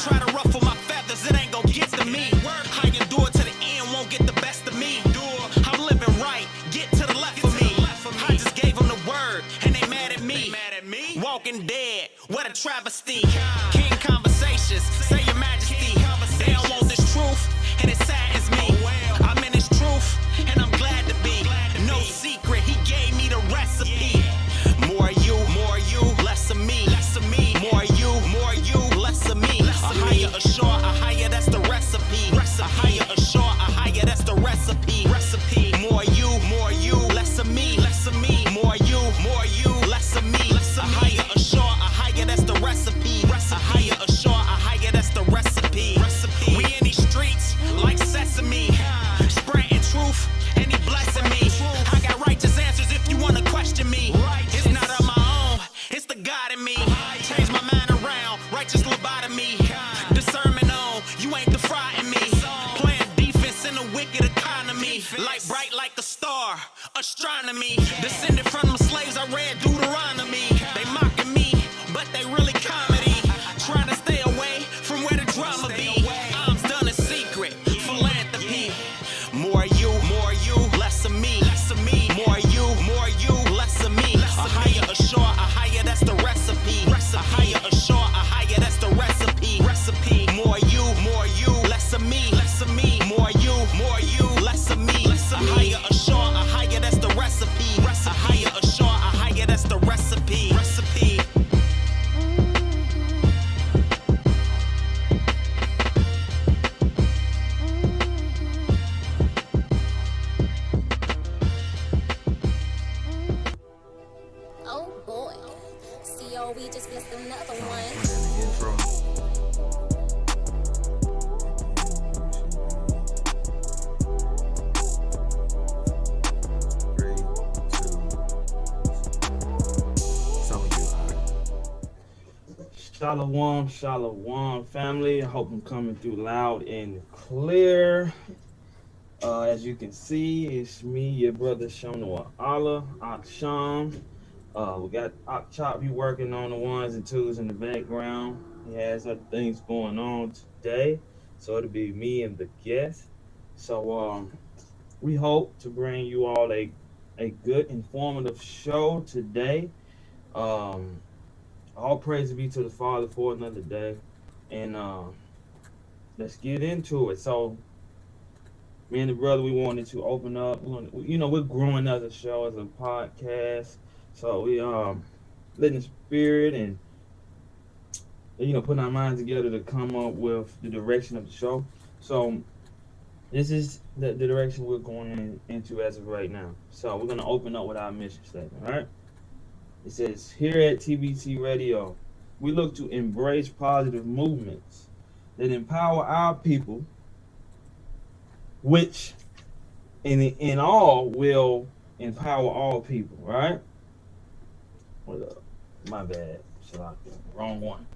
Try to ruffle my feathers, it ain't gon' get to me. I endure to the end, won't get the best of me. I'm living right, get to the left of me. I just gave them the word, and they mad at me. Walking dead, what a travesty. King conversations, say your majesty. They don't want this truth, and it saddens me. I'm in this truth, and I'm glad to be. No secret, he gave me the recipe. More you, less of me. More you, less of me. A higher, a short, a higher, that's the recipe. A higher, a short, a higher, that's the recipe. More you, less of me. More you, less of me. A higher, a short, a higher, that's the recipe. A higher, a short, a higher, that's the recipe. We in these streets like sesame, spreading truth, and he blessing me. I got righteous answers if you wanna question me. It's not on my own, it's the God in me. Change my mind around, righteous lobotomy. Discernment on, you ain't defrauding me. Playing defense in a wicked economy. Light bright like a star, astronomy. Descended from the slaves, I read Deuteronomy. They mocking me, but they really comedy. Trying to stay away from where the drama be. Arms done in secret, philanthropy. More you, less of me. More you, less of me. A higher, a short, a higher, that's the recipe. A higher, a short, a higher, that's the recipe. More you, less of me. More you, less of me. A higher, a short, a higher, that's the recipe. A higher, a short, a higher, that's the recipe. Oh boy, we just missed another one. Shalom, family. I hope I'm coming through loud and clear. As you can see, it's me, your brother Shona Allah, Aksham. We got Akchop, he working on the ones and twos in the background. He has other things going on today, so it'll be me and the guest. So we hope to bring you all a good, informative show today. All praise be to the Father for another day, and let's get into it. So, me and the brother, we wanted to open up. We're growing as a show, as a podcast. So we letting the spirit and putting our minds together to come up with the direction of the show. So this is the direction we're going into as of right now. So we're gonna open up with our mission statement. All right. It says, here at TBT Radio, we look to embrace positive movements that empower our people, which in all will empower all people, right? My bad. Wrong one.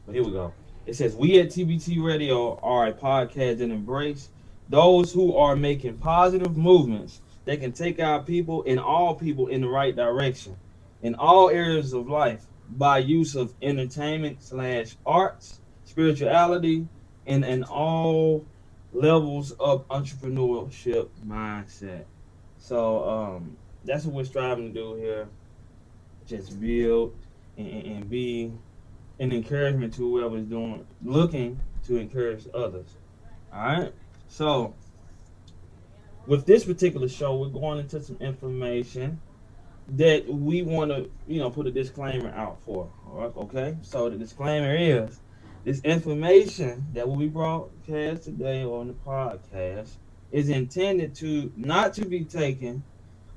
But here we go. It says, we at TBT Radio are a podcast that embrace those who are making positive movements that can take our people and all people in the right direction in all areas of life by use of entertainment/arts, spirituality, and all levels of entrepreneurship mindset. So that's what we're striving to do here. Just build and be an encouragement to whoever's looking to encourage others. All right. So with this particular show, we're going into some information that we want to, put a disclaimer out for. All right, okay? So the disclaimer is, this information that will be broadcast today on the podcast is intended to not to be taken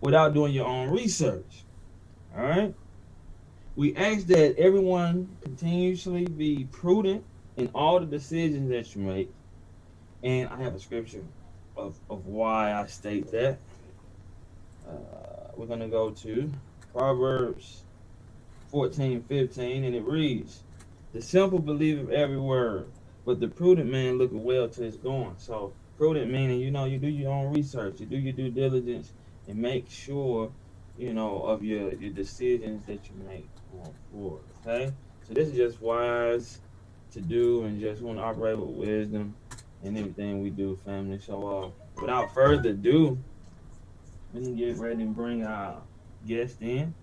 without doing your own research. All right? We ask that everyone continuously be prudent in all the decisions that you make. And I have a scripture of why I state that. We're going to go to Proverbs 14:15, and it reads, the simple believe every word, but the prudent man looketh well to his going. So prudent meaning, you do your own research, you do your due diligence, and make sure, of your decisions that you make going forward. Okay? So this is just wise to do and just want to operate with wisdom in everything we do, family. So, without further ado, we can get ready and bring our guest in.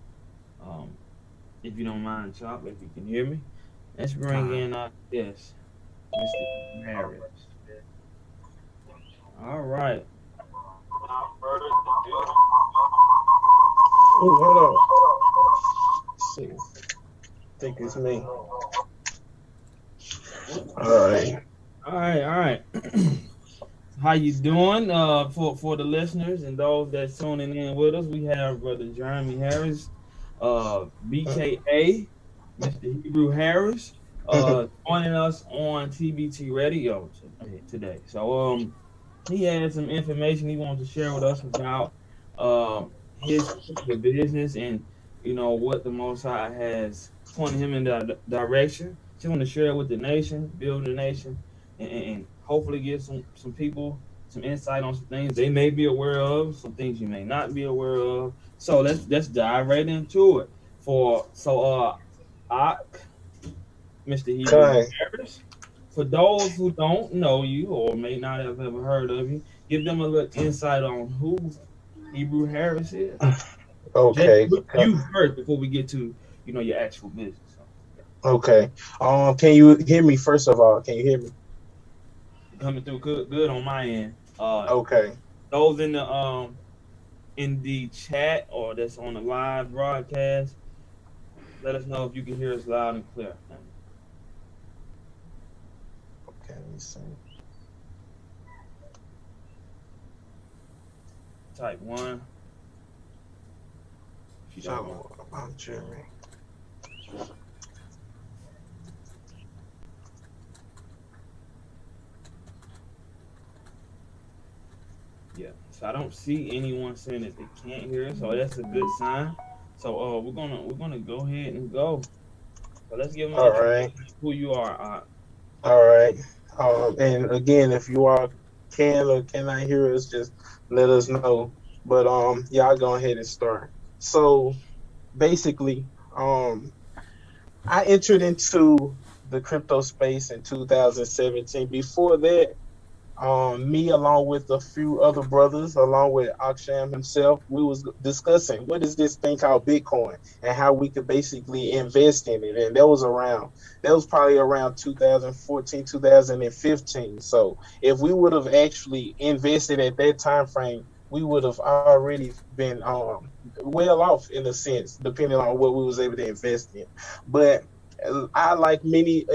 Um, if you don't mind, Chop, if you can hear me, let's bring in our guest, Mr. Harris. All right. Without further ado. Oh, hold on. Let's see. I think it's me. All right. All right. How you doing? For the listeners and those that's tuning in with us, we have Brother Jeremy Harris, BKA, Mr. Hebrew Harris, joining us on TBT Radio today. So he had some information he wanted to share with us about his business and what the Most High has pointed him in that direction. Just want to share it with the nation, build the nation, and hopefully give some people some insight on some things they may be aware of, some things you may not be aware of. So let's dive right into it. Mr. Hebrew Harris, for those who don't know you or may not have ever heard of you, give them a little insight on who Hebrew Harris is. Okay. You first before we get to your actual business. So, okay. Can you hear me? First of all, can you hear me? Coming through good on my end. Okay. Those in the chat or that's on the live broadcast, let us know if you can hear us loud and clear. Okay, let me see. Type 1. So, I'm Jeremy. Yeah. So I don't see anyone saying that they can't hear us, so that's a good sign. So we're gonna go ahead and go. So let's give them who you are. All right. And again, if you all can or cannot hear us, just let us know. But y'all go ahead and start. So basically, I entered into the crypto space in 2017. Before that, me along with a few other brothers, along with Aksham himself, we was discussing what is this thing called Bitcoin and how we could basically invest in it. And that was probably around 2014, 2015. So if we would have actually invested at that time frame, we would have already been well off in a sense, depending on what we was able to invest in. But I, like many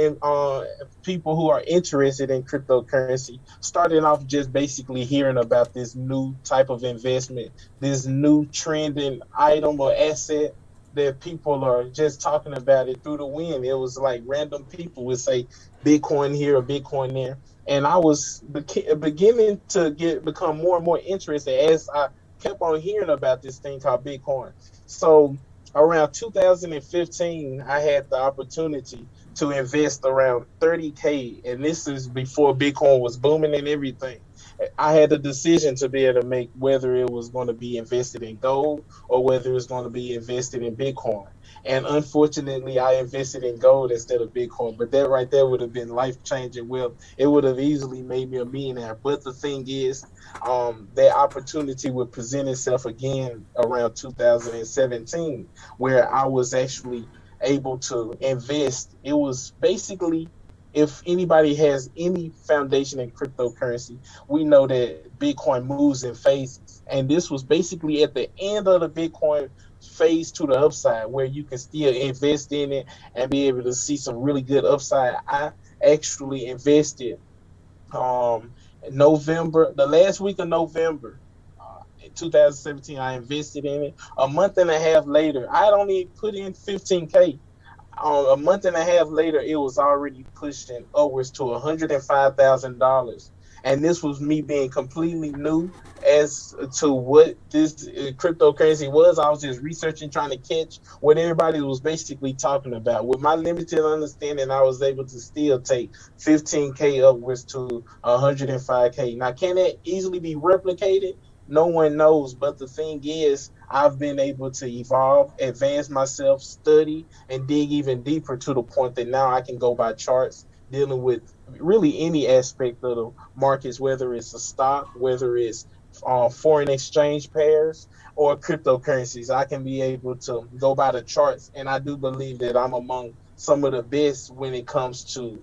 people who are interested in cryptocurrency, started off just basically hearing about this new type of investment, this new trending item or asset that people are just talking about it through the wind. It was like random people would say Bitcoin here or Bitcoin there. And I was beginning to become more and more interested as I kept on hearing about this thing called Bitcoin. So around 2015, I had the opportunity to invest around 30K, and this is before Bitcoin was booming and everything. I had the decision to be able to make whether it was going to be invested in gold or whether it was going to be invested in Bitcoin. And unfortunately, I invested in gold instead of Bitcoin. But that right there would have been life-changing wealth. It would have easily made me a millionaire. But the thing is, that opportunity would present itself again around 2017, where I was actually able to invest. It was basically, if anybody has any foundation in cryptocurrency, we know that Bitcoin moves in phases. And this was basically at the end of the Bitcoin phase to the upside, where you can still invest in it and be able to see some really good upside. I actually invested November, the last week of November, in 2017, I invested in it. A month and a half later, I had only put in 15K. A month and a half later, it was already pushing upwards to $105,000. And this was me being completely new as to what this cryptocurrency was. I was just researching, trying to catch what everybody was basically talking about. With my limited understanding, I was able to still take 15K upwards to 105K. Now, can that easily be replicated? No one knows. But the thing is, I've been able to evolve, advance myself, study, and dig even deeper to the point that now I can go by charts, dealing with really any aspect of the markets, whether it's a stock, whether it's foreign exchange pairs or cryptocurrencies. I can be able to go by the charts, and I do believe that I'm among some of the best when it comes to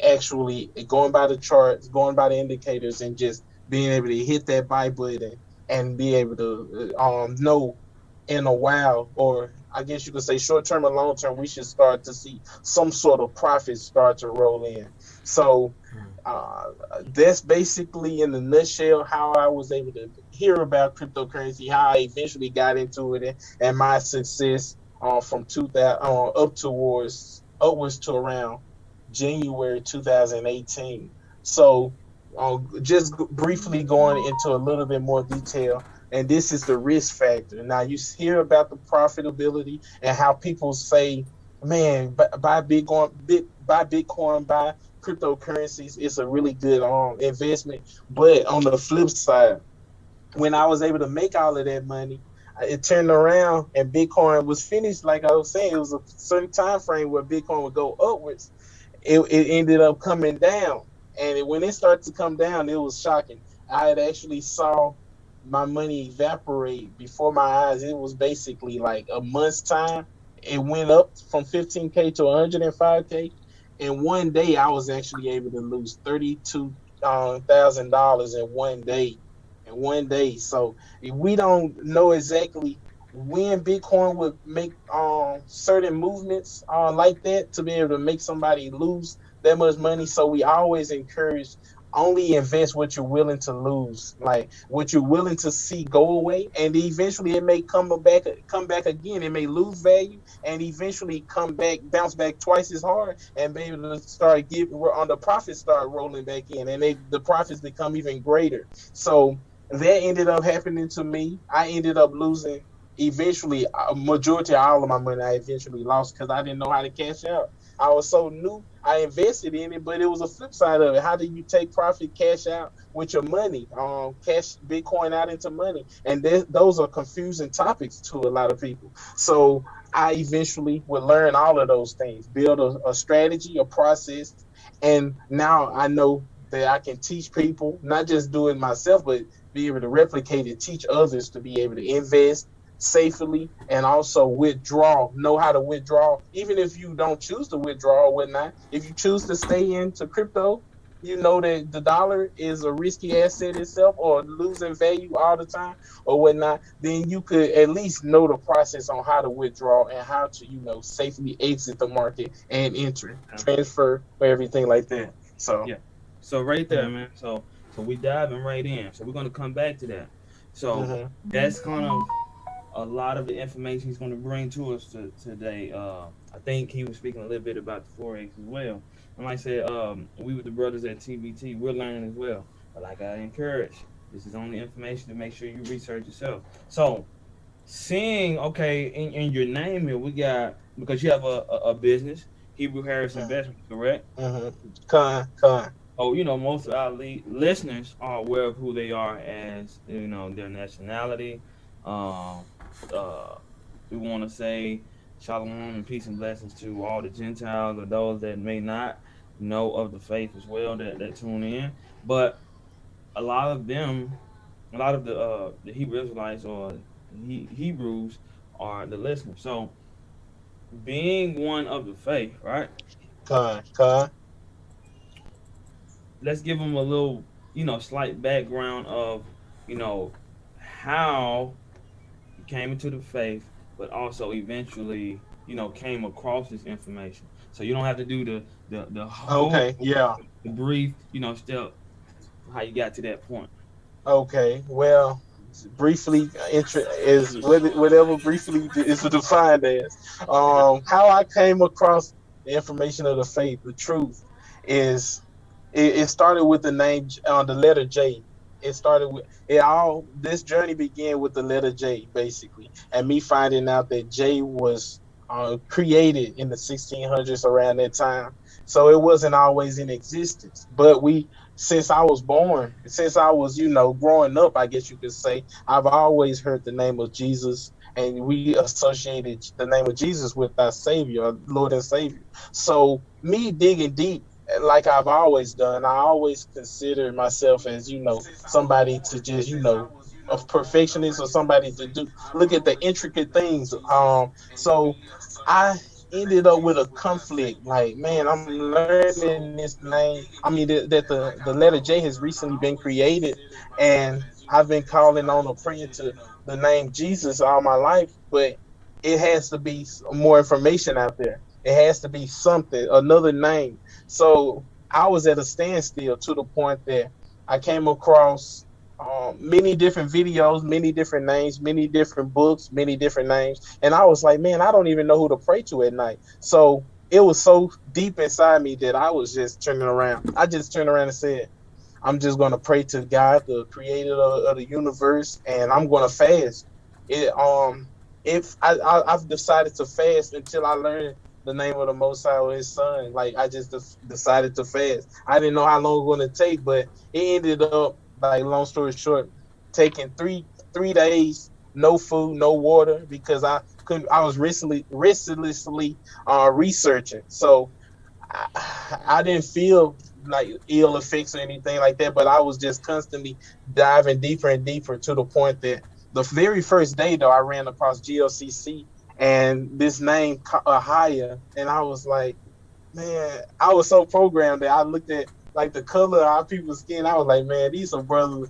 actually going by the charts, going by the indicators, and just being able to hit that buy button and be able to know in a while, or I guess you could say short term or long term, we should start to see some sort of profit start to roll in. So uh, that's basically in the nutshell how I was able to hear about cryptocurrency, how I eventually got into it, and my success from 2000 up towards upwards to around January 2018. So, just briefly going into a little bit more detail, and this is the risk factor. Now, you hear about the profitability and how people say, "Man, buy Bitcoin, buy Bitcoin, buy cryptocurrencies. It's a really good investment." But on the flip side, when I was able to make all of that money, it turned around and Bitcoin was finished. Like I was saying, it was a certain time frame where Bitcoin would go upwards. It ended up coming down, and when it started to come down, it was shocking. I had actually saw my money evaporate before my eyes. It was basically like a month's time. It went up from 15K to 105K. In one day, I was actually able to lose $32,000 in one day. In one day. So we don't know exactly when Bitcoin would make certain movements like that to be able to make somebody lose that much money. So we always encourage only invest what you're willing to lose, like what you're willing to see go away, and eventually it may come back again. It may lose value and eventually come back, bounce back twice as hard, and be able to start on the profits start rolling back in, and the profits become even greater. So that ended up happening to me. I ended up losing eventually a majority of all of my money. I eventually lost because I didn't know how to cash out. I was so new. I invested in it, but it was a flip side of it. How do you take profit, cash out with your money? Cash Bitcoin out into money, and those are confusing topics to a lot of people. So I eventually would learn all of those things, build a strategy, a process, and now I know that I can teach people, not just do it myself, but be able to replicate it, teach others to be able to invest safely and also know how to withdraw. Even if you don't choose to withdraw or whatnot, if you choose to stay into crypto, you know that the dollar is a risky asset itself or losing value all the time or whatnot, then you could at least know the process on how to withdraw and how to, safely exit the market and enter, transfer, or everything like that. So, yeah. So right there, man. So we diving right in. So we're gonna come back to that. So that's kind of a lot of the information he's going to bring to us today. I think he was speaking a little bit about the Forex as well. And like I said, we with the brothers at TBT, we're learning as well. But like I encourage, this is only information to make sure you research yourself. So seeing, okay, in your name here, we got, because you have a business, Hebrew Harris Investments, correct? Con. Oh, most of our listeners are aware of who they are as, their nationality. We want to say shalom and peace and blessings to all the Gentiles or those that may not know of the faith as well that tune in. But a lot of the Hebrew Israelites or Hebrews are the listeners. So being one of the faith, right? Con. Let's give them a little, slight background of, how you came into the faith, but also eventually, came across this information. So you don't have to do the whole, the brief, step how you got to that point. Okay, well, briefly is whatever briefly is defined as. How I came across the information of the faith, the truth, is it started with the name, the letter J. It started with this journey began with the letter J, basically, and me finding out that J was created in the 1600s around that time. So it wasn't always in existence, but since I was growing up, I guess you could say, I've always heard the name of Jesus, and we associated the name of Jesus with our Savior, our Lord and Savior. So me digging deep like I've always done, I always consider myself as, somebody to just, a perfectionist or somebody to do look at the intricate things. So I ended up with a conflict. Like, man, I'm learning this name. I mean, that the letter J has recently been created, and I've been calling on or praying to the name Jesus all my life, but it has to be more information out there. It has to be something, another name. So I was at a standstill to the point that I came across many different videos, many different names, many different books, many different names. And I was like, man, I don't even know who to pray to at night. So it was so deep inside me that I was just turning around. I just turned around and said, I'm just going to pray to God, the creator of the universe, and I'm going to fast. It if I've decided to fast until I learn the name of the Most High or His Son. Like, I just decided to fast. I didn't know how long it was going to take, but it ended up, like, long story short, taking three days, no food, no water, because I couldn't. I was restlessly researching. So I didn't feel like ill effects or anything like that, but I was just constantly diving deeper and deeper to the point that the very first day, though, I ran across GLCC and this name, Haya, and I was like, man, I was so programmed that I looked at like the color of our people's skin. I was like, man, these are brothers.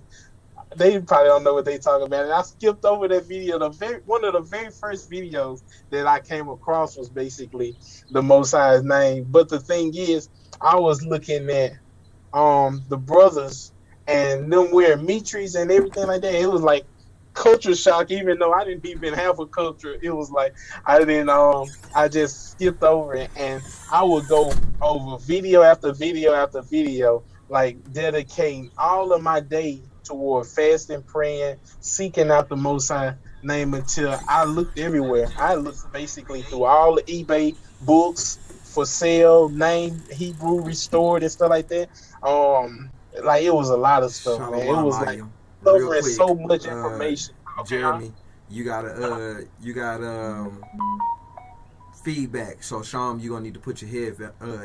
They probably don't know what they talking about. And I skipped over that video. One of the very first videos that I came across was basically the Most High's name. But the thing is, I was looking at the brothers and them wearing mitris and everything like that. It was like culture shock, even though I didn't even have a culture. It was like I didn't I just skipped over it, and I would go over video after video after video, like dedicating all of my day toward fasting, praying, seeking out the Most High name until I looked everywhere. I looked basically through all the eBay books for sale, name Hebrew restored and stuff like that. Like, it was a lot of stuff, man. It Shalom, was like Aya. Real covering quick, so much information. Okay, Jeremy, you got feedback. So Sham, you're gonna need to put your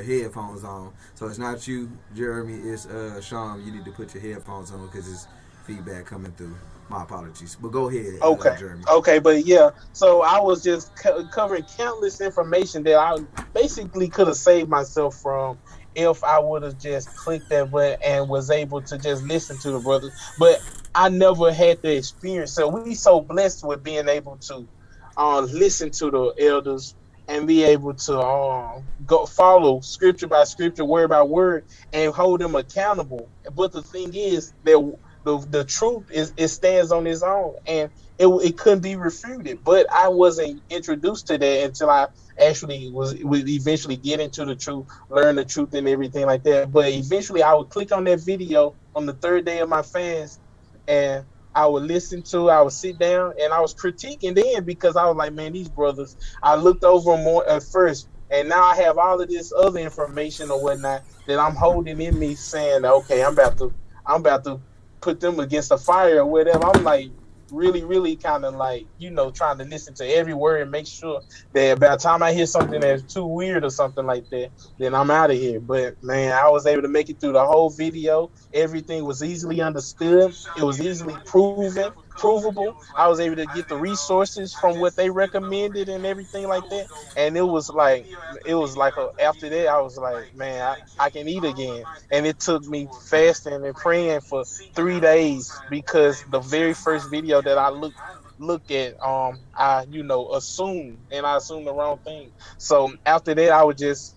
headphones on. So it's not you, Jeremy. It's Sham. You need to put your headphones on because it's feedback coming through. My apologies, but go ahead, okay, Jeremy. okay, but yeah. So I was just covering countless information that I basically could have saved myself from if I would have just clicked that button and was able to just listen to the brothers. But I never had the experience. So we so blessed with being able to listen to the elders and be able to go follow scripture by scripture, word by word, and hold them accountable. But the thing is that the truth is, it stands on its own, and it couldn't be refuted. But I wasn't introduced to that until I actually would eventually get into the truth, learn the truth and everything like that. But eventually I would click on that video on the third day of my fast, and I would sit down and I was critiquing then, because I was like, man, these brothers, I looked over them more at first, and now I have all of this other information or whatnot that I'm holding in me, saying, okay, I'm about to put them against the fire or whatever. I'm like really kind of like, trying to listen to every word and make sure that by the time I hear something that's too weird or something like that, then I'm out of here. But man, I was able to make it through the whole video. Everything was easily understood. It was easily provable. I was able to get the resources from what they recommended and everything like that. And after that, I was like, man, I can eat again. And it took me fasting and praying for 3 days, because the very first video that I look at, I assumed the wrong thing. So after that, I would just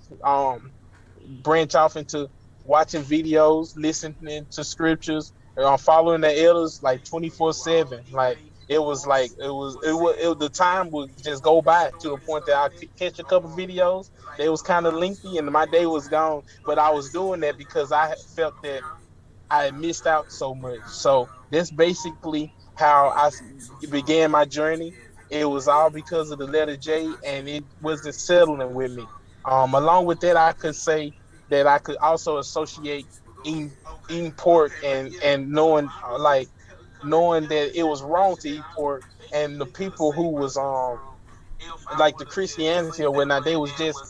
branch off into watching videos, listening to scriptures, following the elders like 24/7. Like, the time would just go by to the point that I could catch a couple videos. They was kind of lengthy, and my day was gone. But I was doing that because I felt that I had missed out so much. So that's basically how began my journey. It was all because of the letter J, and it wasn't settling with me. Along with that, I could say that I could also associate eating, eating pork and knowing that it was wrong to eat pork, and the people who was like the Christianity or whatnot, they was just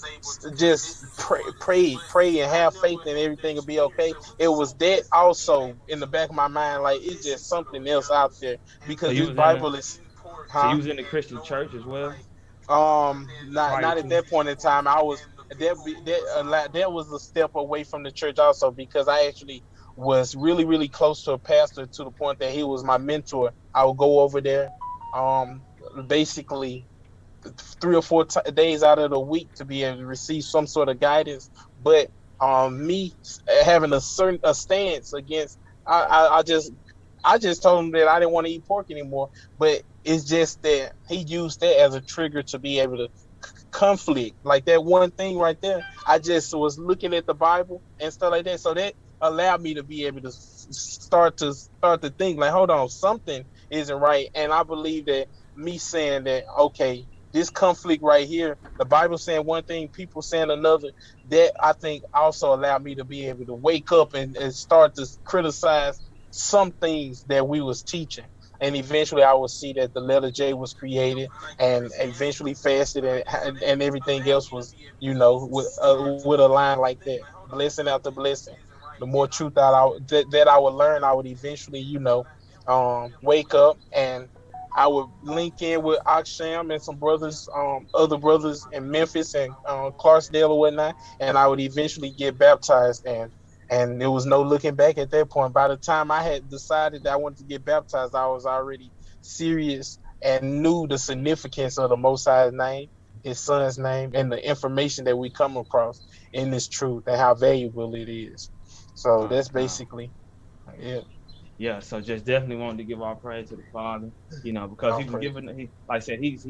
pray and have faith and everything will be okay. It was that also in the back of my mind, like it's just something else out there So because you this was in a Bible is, so you huh? was in the Christian church as well prior Not at to. that point in time. I was that was a step away from the church also because I actually was really close to a pastor to the point that he was my mentor. I would go over there, um, basically 3 or 4 days out of the week to be able to receive some sort of guidance. But me having a stance against, I just told him that I didn't want to eat pork anymore. But it's just that he used that as a trigger to be able to conflict. Like that one thing right there, I just was looking at the Bible and stuff like that. So that allowed me to be able to start to think like, hold on, something isn't right. And I believe that me saying that, okay, this conflict right here, the Bible saying one thing, people saying another, that I think also allowed me to be able to wake up and start to criticize some things that we was teaching. And eventually I would see that the letter J was created and eventually fasted and everything else was, with a line like that, blessing after blessing. The more truth that I would learn, I would eventually, wake up and I would link in with Aksham and some brothers, other brothers in Memphis and Clarksdale or whatnot, and I would eventually get baptized. And there was no looking back at that point. By the time I had decided that I wanted to get baptized, I was already serious and knew the significance of the Most High's name, His Son's name, and the information that we come across in this truth and how valuable it is. So Con, that's con. basically it. Yeah, so just definitely wanted to give our praise to the Father, because All he was praise. giving, like I said, he's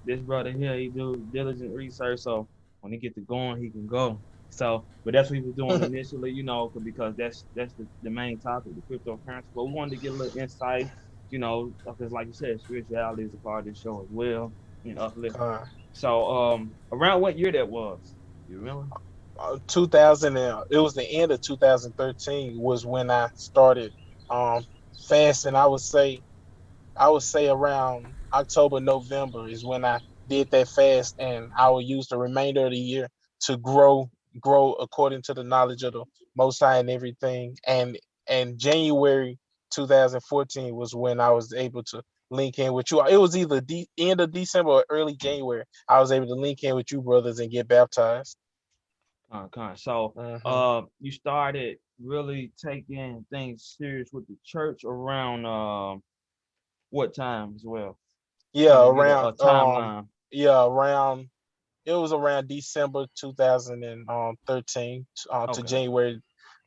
this brother here. He do diligent research, so when he get to going, he can go. So, but that's what he was doing initially, because that's the main topic, the cryptocurrency. But we wanted to get a little insight, because like you said, spirituality is a part of this show as well, uplift. uh, So, around what year that was? You remember? 2000, it was the end of 2013 was when I started um fasting. I would say around October, November is when I did that fast, and I will use the remainder of the year to grow according to the knowledge of the Most High and everything. And January 2014 was when I was able to link in with you. It was either end of December or early January. I was able to link in with you brothers and get baptized. So, Hmm. you started really taking things serious with the church around what time as well? Yeah, Trying to get around a timeline. yeah, around it was around December 2013 to Okay, January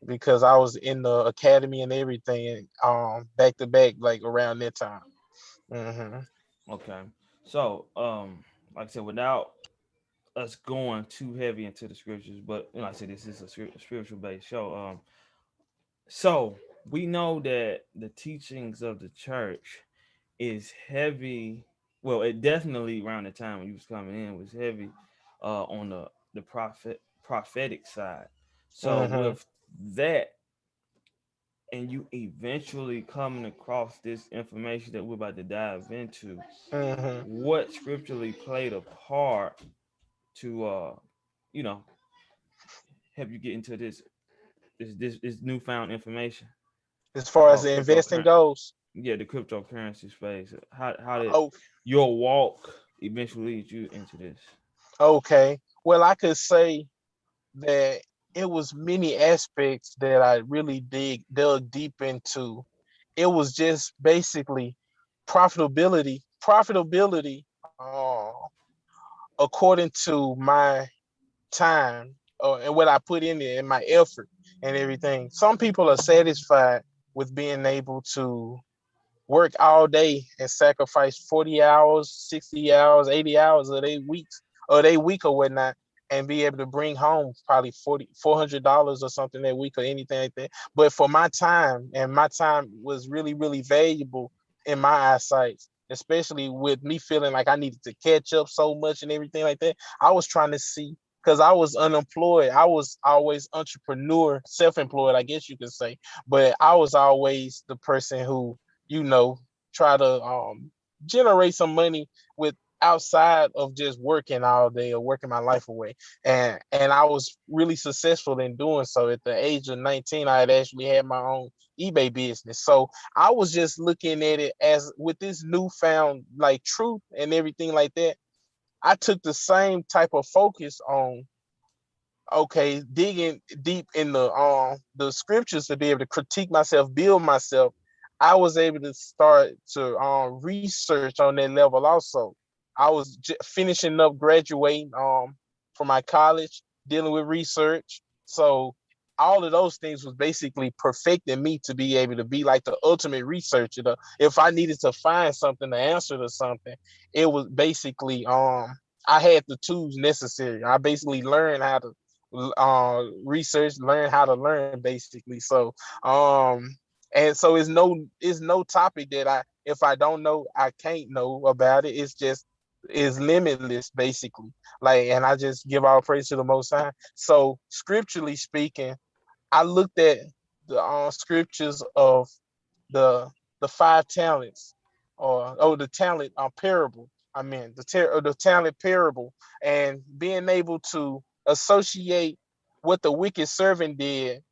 because I was in the academy and everything back to back like around that time. Hmm. okay. So, like I said, without us going too heavy into the scriptures, but like I said, this is a spiritual based show. So we know that the teachings of the church is heavy. Well, it definitely around the time when you was coming in was heavy on the prophetic side. So Hmm. with that, and you eventually coming across this information that we're about to dive into, Hmm. what scripturally played a part to you know help you get into this newfound information As far as called the investing cryptocurrency? goes, Yeah, the cryptocurrency space. How did oh, your walk eventually lead you into this? okay. Well, I could say that it was many aspects that I really dug deep into. It was just basically profitability, according to my time and what I put in there and my effort and everything. Some people are satisfied with being able to work all day and sacrifice 40 hours, 60 hours, 80 hours of their week or whatnot, and be able to bring home probably $400 or something that week or anything like that. But for my time, and my time was really valuable in my eyesight, especially with me feeling like I needed to catch up so much and everything like that. I was trying to see because I was unemployed. I was always entrepreneur, self-employed, I guess you could say. But I was always the person who you know, try to generate some money with outside of just working all day or working my life away. And I was really successful in doing so. At the age of 19, I had actually had my own eBay business. So I was just looking at it as with this newfound like truth and everything like that. I took the same type of focus on, okay, digging deep in the scriptures to be able to critique myself, build myself. I was able to start to research on that level also. I was finishing up graduating from my college, dealing with research. So all of those things was basically perfecting me to be able to be like the ultimate researcher. If I needed to find something, to answer to something, it was basically I had the tools necessary. I basically learned how to research, learn how to learn basically. So and so it's no topic that if I don't know, I can't know about it. It's just is limitless basically. Like, and I just give all praise to the Most High. So scripturally speaking, I looked at the scriptures of the the 5 talents, or the talent parable. I mean the talent parable, and being able to associate what the wicked servant did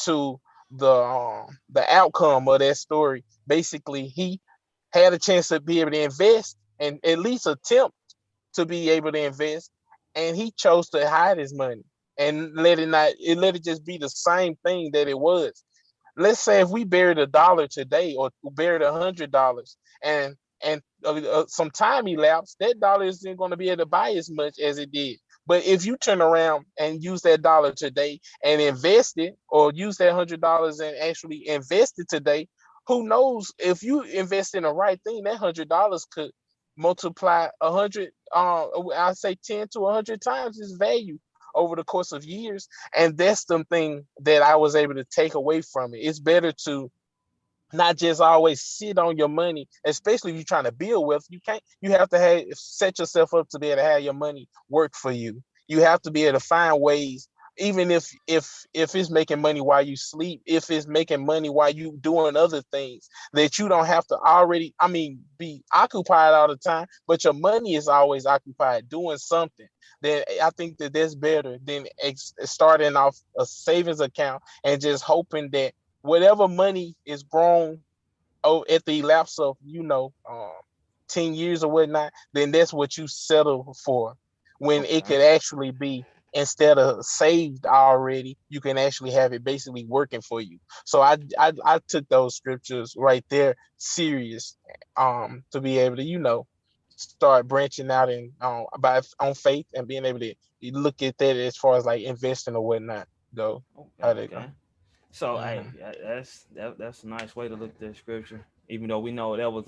to the outcome of that story. Basically, he had a chance to be able to invest and at least attempt to be able to invest, and he chose to hide his money and let it just be the same thing that it was. Let's say if we buried $1 today, or buried $100, and some time elapsed, that dollar isn't going to be able to buy as much as it did. But if you turn around and use that dollar today and invest it, or use that $100 and actually invest it today, who knows, if you invest in the right thing, that $100 could multiply 100, I say 10 to 100 times its value over the course of years. And that's the thing that I was able to take away from it. It's better to not just always sit on your money, especially if you're trying to build wealth. You have to set yourself up to be able to have your money work for you. You have to be able to find ways, even if it's making money while you sleep, if it's making money while you doing other things, that you don't have to already, I mean, be occupied all the time, but your money is always occupied doing something. Then I think that that's better than starting off a savings account and just hoping that whatever money is grown at the elapse of 10 years or whatnot, then that's what you settle for. When it Okay. could actually be, instead of saved already, you can actually have it basically working for you. So I took those scriptures right there serious, to be able to start branching out and by on faith, and being able to look at that as far as like investing or whatnot go. Okay. How they go. Okay. So, Mm-hmm. hey, that's a nice way to look at that scripture. Even though we know that was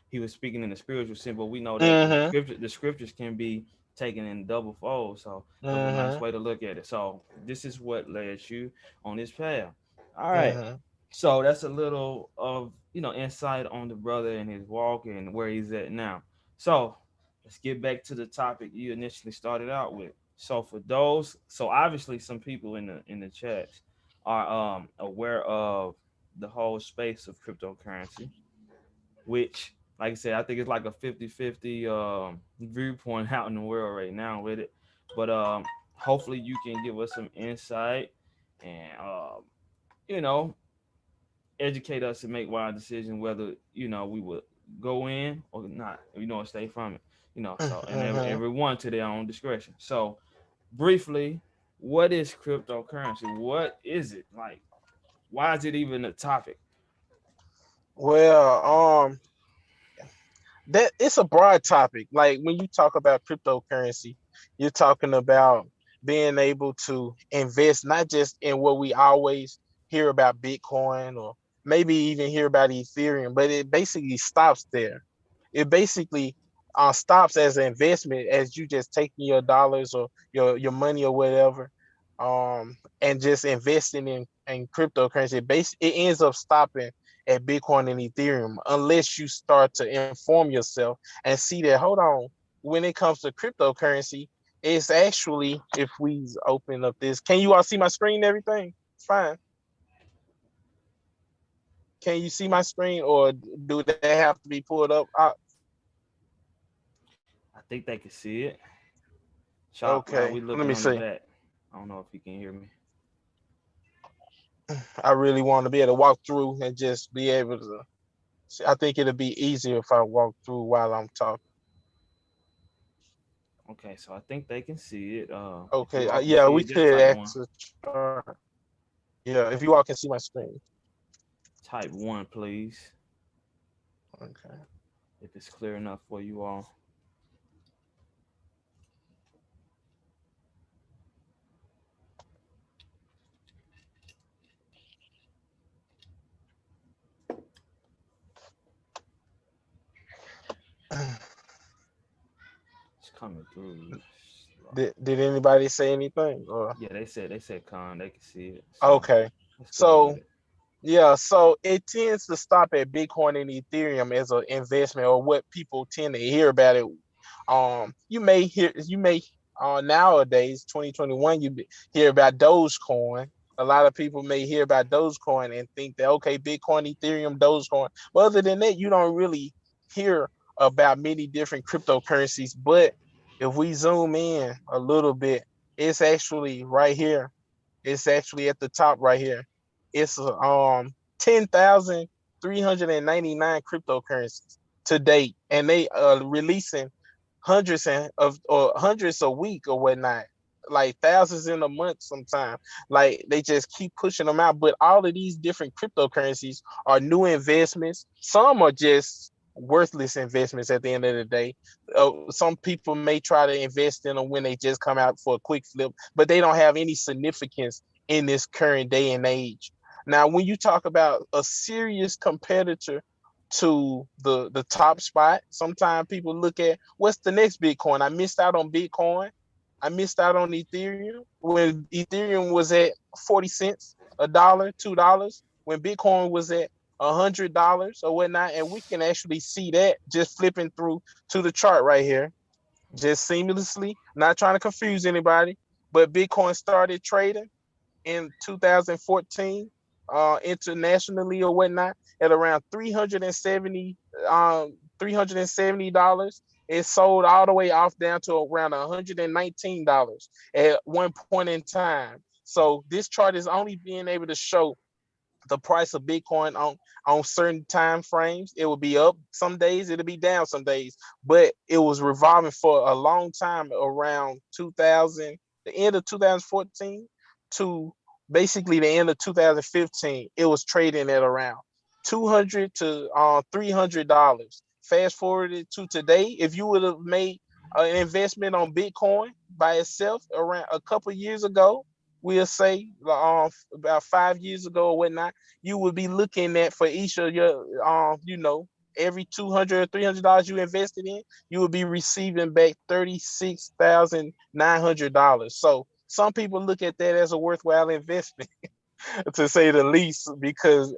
he was speaking in the spiritual sense, but we know that Mm-hmm. the scriptures can be taken in double fold. So that was a nice Mm-hmm. way to look at it. So this is what led you on this path. All right. Mm-hmm. So that's a little of insight on the brother and his walk and where he's at now. So let's get back to the topic you initially started out with. So for those, so obviously some people in the chats are aware of the whole space of cryptocurrency, which, like I said, I think it's like a 50-50 viewpoint out in the world right now with it. But hopefully you can give us some insight and you know educate us and make wise decisions whether we would go in or not, or stay from it. So and Mm-hmm. everyone to their own discretion. So briefly, what is cryptocurrency? What is it like? Why is it even a topic? Well, that it's a broad topic. Like when you talk about cryptocurrency, you're talking about being able to invest not just in what we always hear about Bitcoin, or maybe even hear about Ethereum, but it basically stops there. It basically stops as an investment, as you just taking your dollars or your money or whatever, and just investing in cryptocurrency. It ends up stopping at Bitcoin and Ethereum, unless you start to inform yourself and see that, hold on, when it comes to cryptocurrency, it's actually, if we open up this, can you all see my screen and everything? It's fine. Can you see my screen, or do they have to be pulled up? think they can see it. Chop, while Okay, we let looking me on the see. back. I don't know if you can hear me. I really want to be able to walk through and just be able to. See, I think it'll be easier if I walk through while I'm talking. Okay, so I think they can see it. If Okay, you all can yeah, see we it, just could type one. access chart. Yeah, if you all can see my screen. Type one, please. Okay. If it's clear enough for you all. It's coming through. Slow. Did anybody say anything? Or Yeah, they said con. They can see it. So okay. let's go with So it. yeah, so it tends to stop at Bitcoin and Ethereum as an investment, or what people tend to hear about it. You may nowadays 2021 hear about Dogecoin. A lot of people may hear about Dogecoin and think that okay, Bitcoin, Ethereum, Dogecoin. But other than that, you don't really hear about many different cryptocurrencies. But if we zoom in a little bit, it's actually right here. It's actually at the top right here. It's 10,399 cryptocurrencies to date, and they releasing hundreds a week or whatnot, like thousands in a month sometimes. Like they just keep pushing them out. But all of these different cryptocurrencies are new investments. Some are just worthless investments at the end of the day. Some people may try to invest in them when they just come out for a quick flip, but they don't have any significance in this current day and age. Now, when you talk about a serious competitor to the top spot, sometimes people look at what's the next Bitcoin. I missed out on Bitcoin. I missed out on Ethereum when Ethereum was at 40 cents, a dollar, $2, when Bitcoin was at $100 or whatnot. And we can actually see that just flipping through to the chart right here, just seamlessly, not trying to confuse anybody. But Bitcoin started trading in 2014 internationally or whatnot at around 370 $370. It sold all the way off down to around $119 at one point in time. So this chart is only being able to show the price of Bitcoin on certain time frames. It will be up some days, it'll be down some days, but it was revolving for a long time around 2000, the end of 2014 to basically the end of 2015. It was trading at around 200 to $300. Fast forwarded to today, if you would have made an investment on Bitcoin by itself around a couple years ago, we'll say about 5 years ago or whatnot, you would be looking at, for each of your every $200 or $300 you invested in, you would be receiving back $36,900. So some people look at that as a worthwhile investment, to say the least, because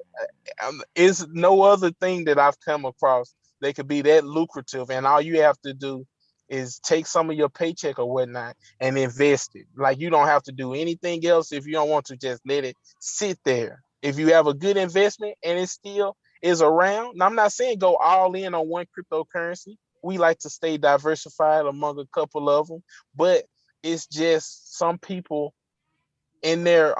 it's no other thing that I've come across that could be that lucrative. And all you have to do is take some of your paycheck or whatnot and invest it. Like you don't have to do anything else if you don't want to, just let it sit there. If you have a good investment and it still is around, now I'm not saying go all in on one cryptocurrency. We like to stay diversified among a couple of them, but it's just some people in their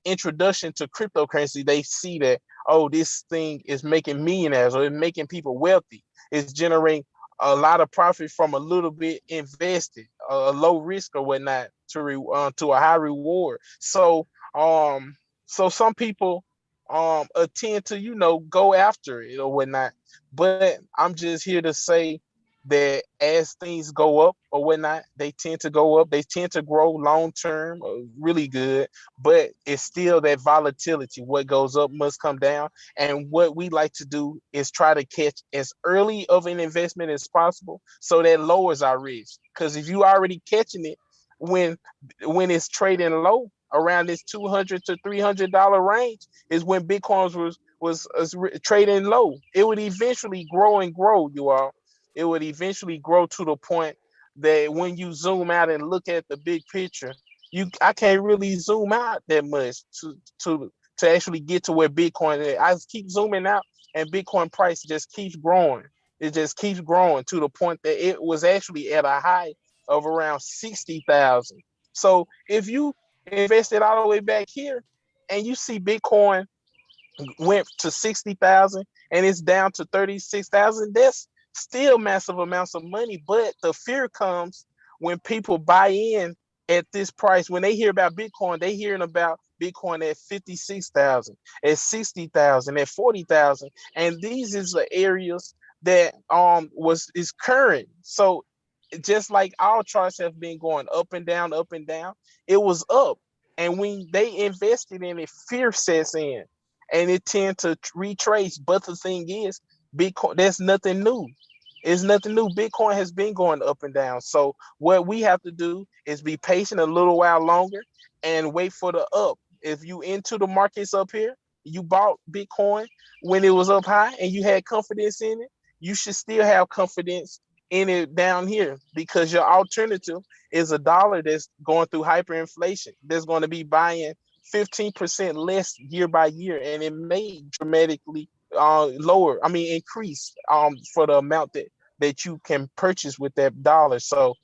introduction to cryptocurrency, they see that, oh, this thing is making millionaires or it's making people wealthy. It's generating a lot of profit from a little bit invested, a low risk or whatnot, to a high reward. Um, so some people attend to go after it or whatnot. But I'm just here to say that as things go up or whatnot, they tend to go up. They tend to grow long term, really good. But it's still that volatility. What goes up must come down. And what we like to do is try to catch as early of an investment as possible, so that lowers our risk. Because if you already catching it when it's trading low around this $200 to $300 range, is when Bitcoins was trading low. It would eventually grow and grow, you all. It would eventually grow to the point that when you zoom out and look at the big picture, I can't really zoom out that much to actually get to where Bitcoin is. I just keep zooming out and Bitcoin price just keeps growing. It just keeps growing to the point that it was actually at a high of around 60,000. So if you invested all the way back here and you see Bitcoin went to 60,000 and it's down to 36,000, that's still massive amounts of money. But the fear comes when people buy in at this price. When they hear about Bitcoin, they hearing about Bitcoin at 56,000, at 60,000, at 40,000. And these is the areas that is current. So just like our charts have been going up and down, it was up. And when they invested in it, fear sets in and it tend to retrace. But the thing is, Bitcoin, there's nothing new. It's nothing new. Bitcoin has been going up and down. So what we have to do is be patient a little while longer and wait for the up. If you into the markets up here, you bought Bitcoin when it was up high and you had confidence in it, you should still have confidence in it down here, because your alternative is a dollar that's going through hyperinflation, that's going to be buying 15% less year by year, and it may dramatically increase for the amount that you can purchase with that dollar. So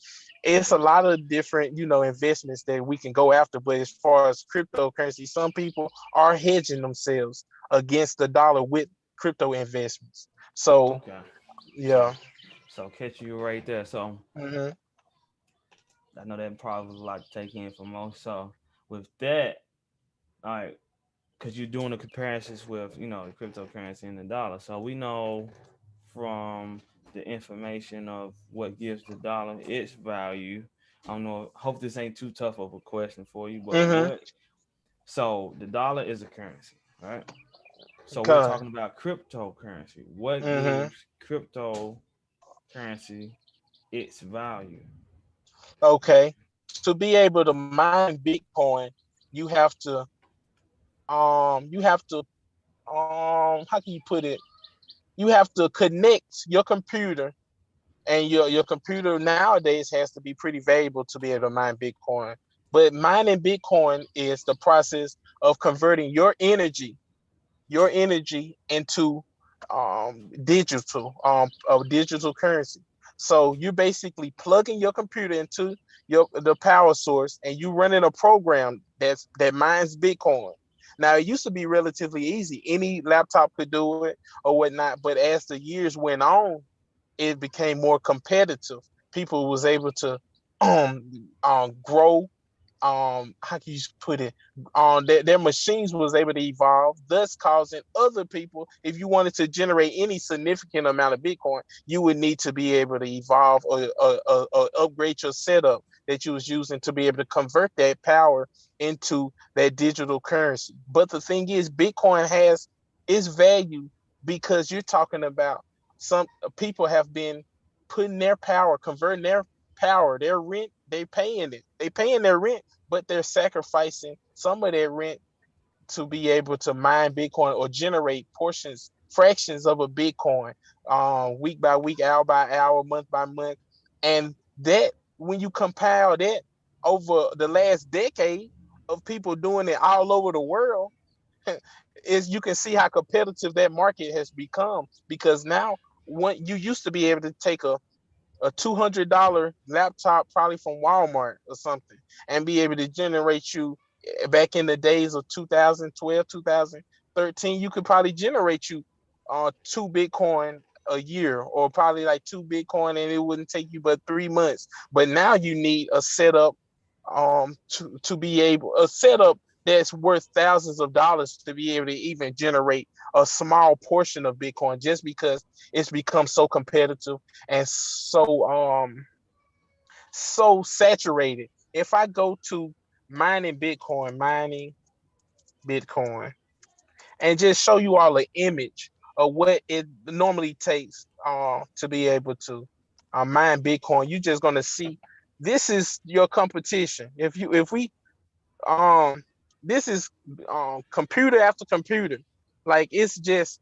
it's a lot of different, investments that we can go after. But as far as cryptocurrency, some people are hedging themselves against the dollar with crypto investments. So Okay. So yeah. so catch you right there. So Hmm. I know that probably was a lot to take in for most. So with that, all right, because you're doing the comparisons with the cryptocurrency and the dollar. So we know from the information of what gives the dollar its value. I don't know. Hope this ain't too tough of a question for you, but Hmm. what? So the dollar is a currency, right? So we're Okay. talking about cryptocurrency. What Hmm. gives cryptocurrency its value? Okay. To be able to mine Bitcoin, you have to you have to how can you put it? You have to connect your computer, and your computer nowadays has to be pretty valuable to be able to mine Bitcoin. But mining Bitcoin is the process of converting your energy into digital currency. So you basically plugging your computer into the power source, and you running a program that mines Bitcoin. Now it used to be relatively easy; any laptop could do it or whatnot. But as the years went on, it became more competitive. People was able to grow, how can you put it, their machines was able to evolve, thus causing other people, if you wanted to generate any significant amount of Bitcoin, you would need to be able to evolve or upgrade your setup that you was using to be able to convert that power into that digital currency. But the thing is, Bitcoin has its value because you're talking about some people have been putting their power, converting their power, their rent, they paying their rent, but they're sacrificing some of their rent to be able to mine Bitcoin or generate fractions of a Bitcoin, week by week, hour by hour, month by month. And that, when you compile that over the last decade of people doing it all over the world, is you can see how competitive that market has become. Because now, when you used to be able to take a $200 laptop probably from Walmart or something and be able to generate you, back in the days of 2012, 2013, you could probably generate you 2 Bitcoin a year, or probably like 2 Bitcoin, and it wouldn't take you but 3 months. But now you need a setup, to be able, a setup that's worth thousands of dollars to be able to even generate a small portion of Bitcoin, just because it's become so competitive and so saturated. If I go to mining Bitcoin, and just show you all an image of what it normally takes to be able to mine Bitcoin, you're just gonna see this is your competition. If we um this is computer after computer. Like, it's just,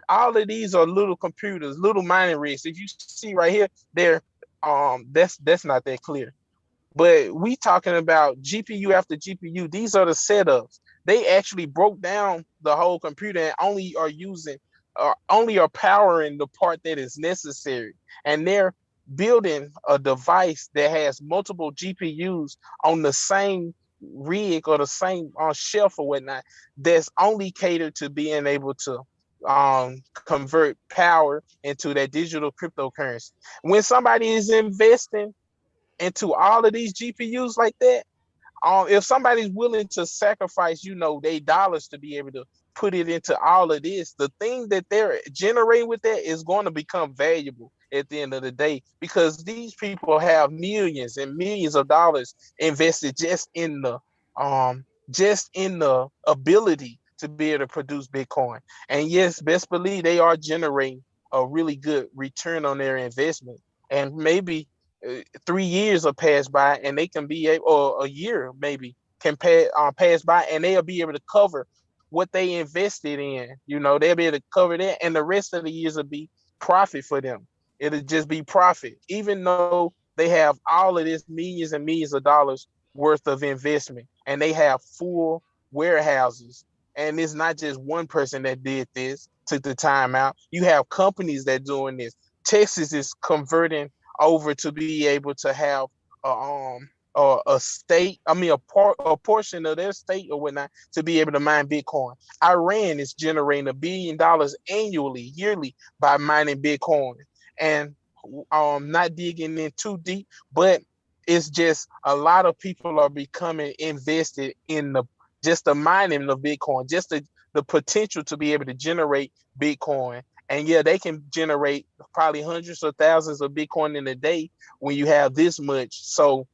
all of these are little computers, little mining rigs. If you see right here, they're that's not that clear. But we talking about GPU after GPU. These are the setups. They actually broke down the whole computer and only are using are powering the part that is necessary, and they're building a device that has multiple GPUs on the same rig or the same shelf or whatnot, that's only catered to being able to convert power into that digital cryptocurrency. When somebody is investing into all of these GPUs like that, if somebody's willing to sacrifice, their dollars to be able to put it into all of this, the thing that they're generating with that is going to become valuable at the end of the day, because these people have millions and millions of dollars invested just in the ability to be able to produce Bitcoin. And yes, best believe they are generating a really good return on their investment. And maybe 3 years will pass by, and they can be able, or a year maybe can pass by, and they'll be able to cover what they invested in. They'll be able to cover that, and the rest of the years will be profit for them. It'll just be profit, even though they have all of this millions and millions of dollars worth of investment, and they have full warehouses. And it's not just one person that did this, took the time out. You have companies that doing this. Texas is converting over to be able to have a state, I mean a portion of their state or whatnot, to be able to mine Bitcoin. Iran is generating $1 billion annually, yearly, by mining Bitcoin. And not digging in too deep, but it's just a lot of people are becoming invested in the mining of Bitcoin, just the potential to be able to generate Bitcoin. And yeah, they can generate probably hundreds of thousands of Bitcoin in a day when you have this much. So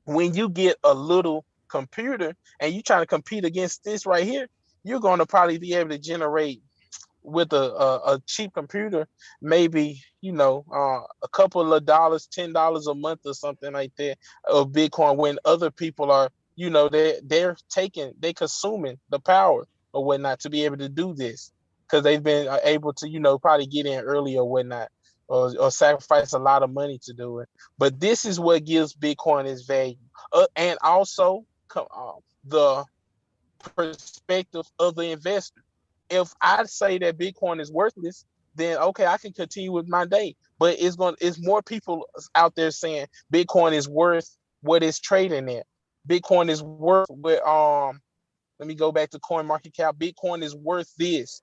when you get a little computer and you try to compete against this right here, you're going to probably be able to generate with a cheap computer, maybe a couple of dollars, $10 a month or something like that of Bitcoin, when other people are, they're consuming the power or whatnot to be able to do this, because they've been able to probably get in early or whatnot, or sacrifice a lot of money to do it. But this is what gives Bitcoin its value, and also the perspective of the investor. If I say that Bitcoin is worthless, then okay, I can continue with my day. But it's more people out there saying Bitcoin is worth what it's trading at. Bitcoin is worth what let me go back to coin market cap. Bitcoin is worth this.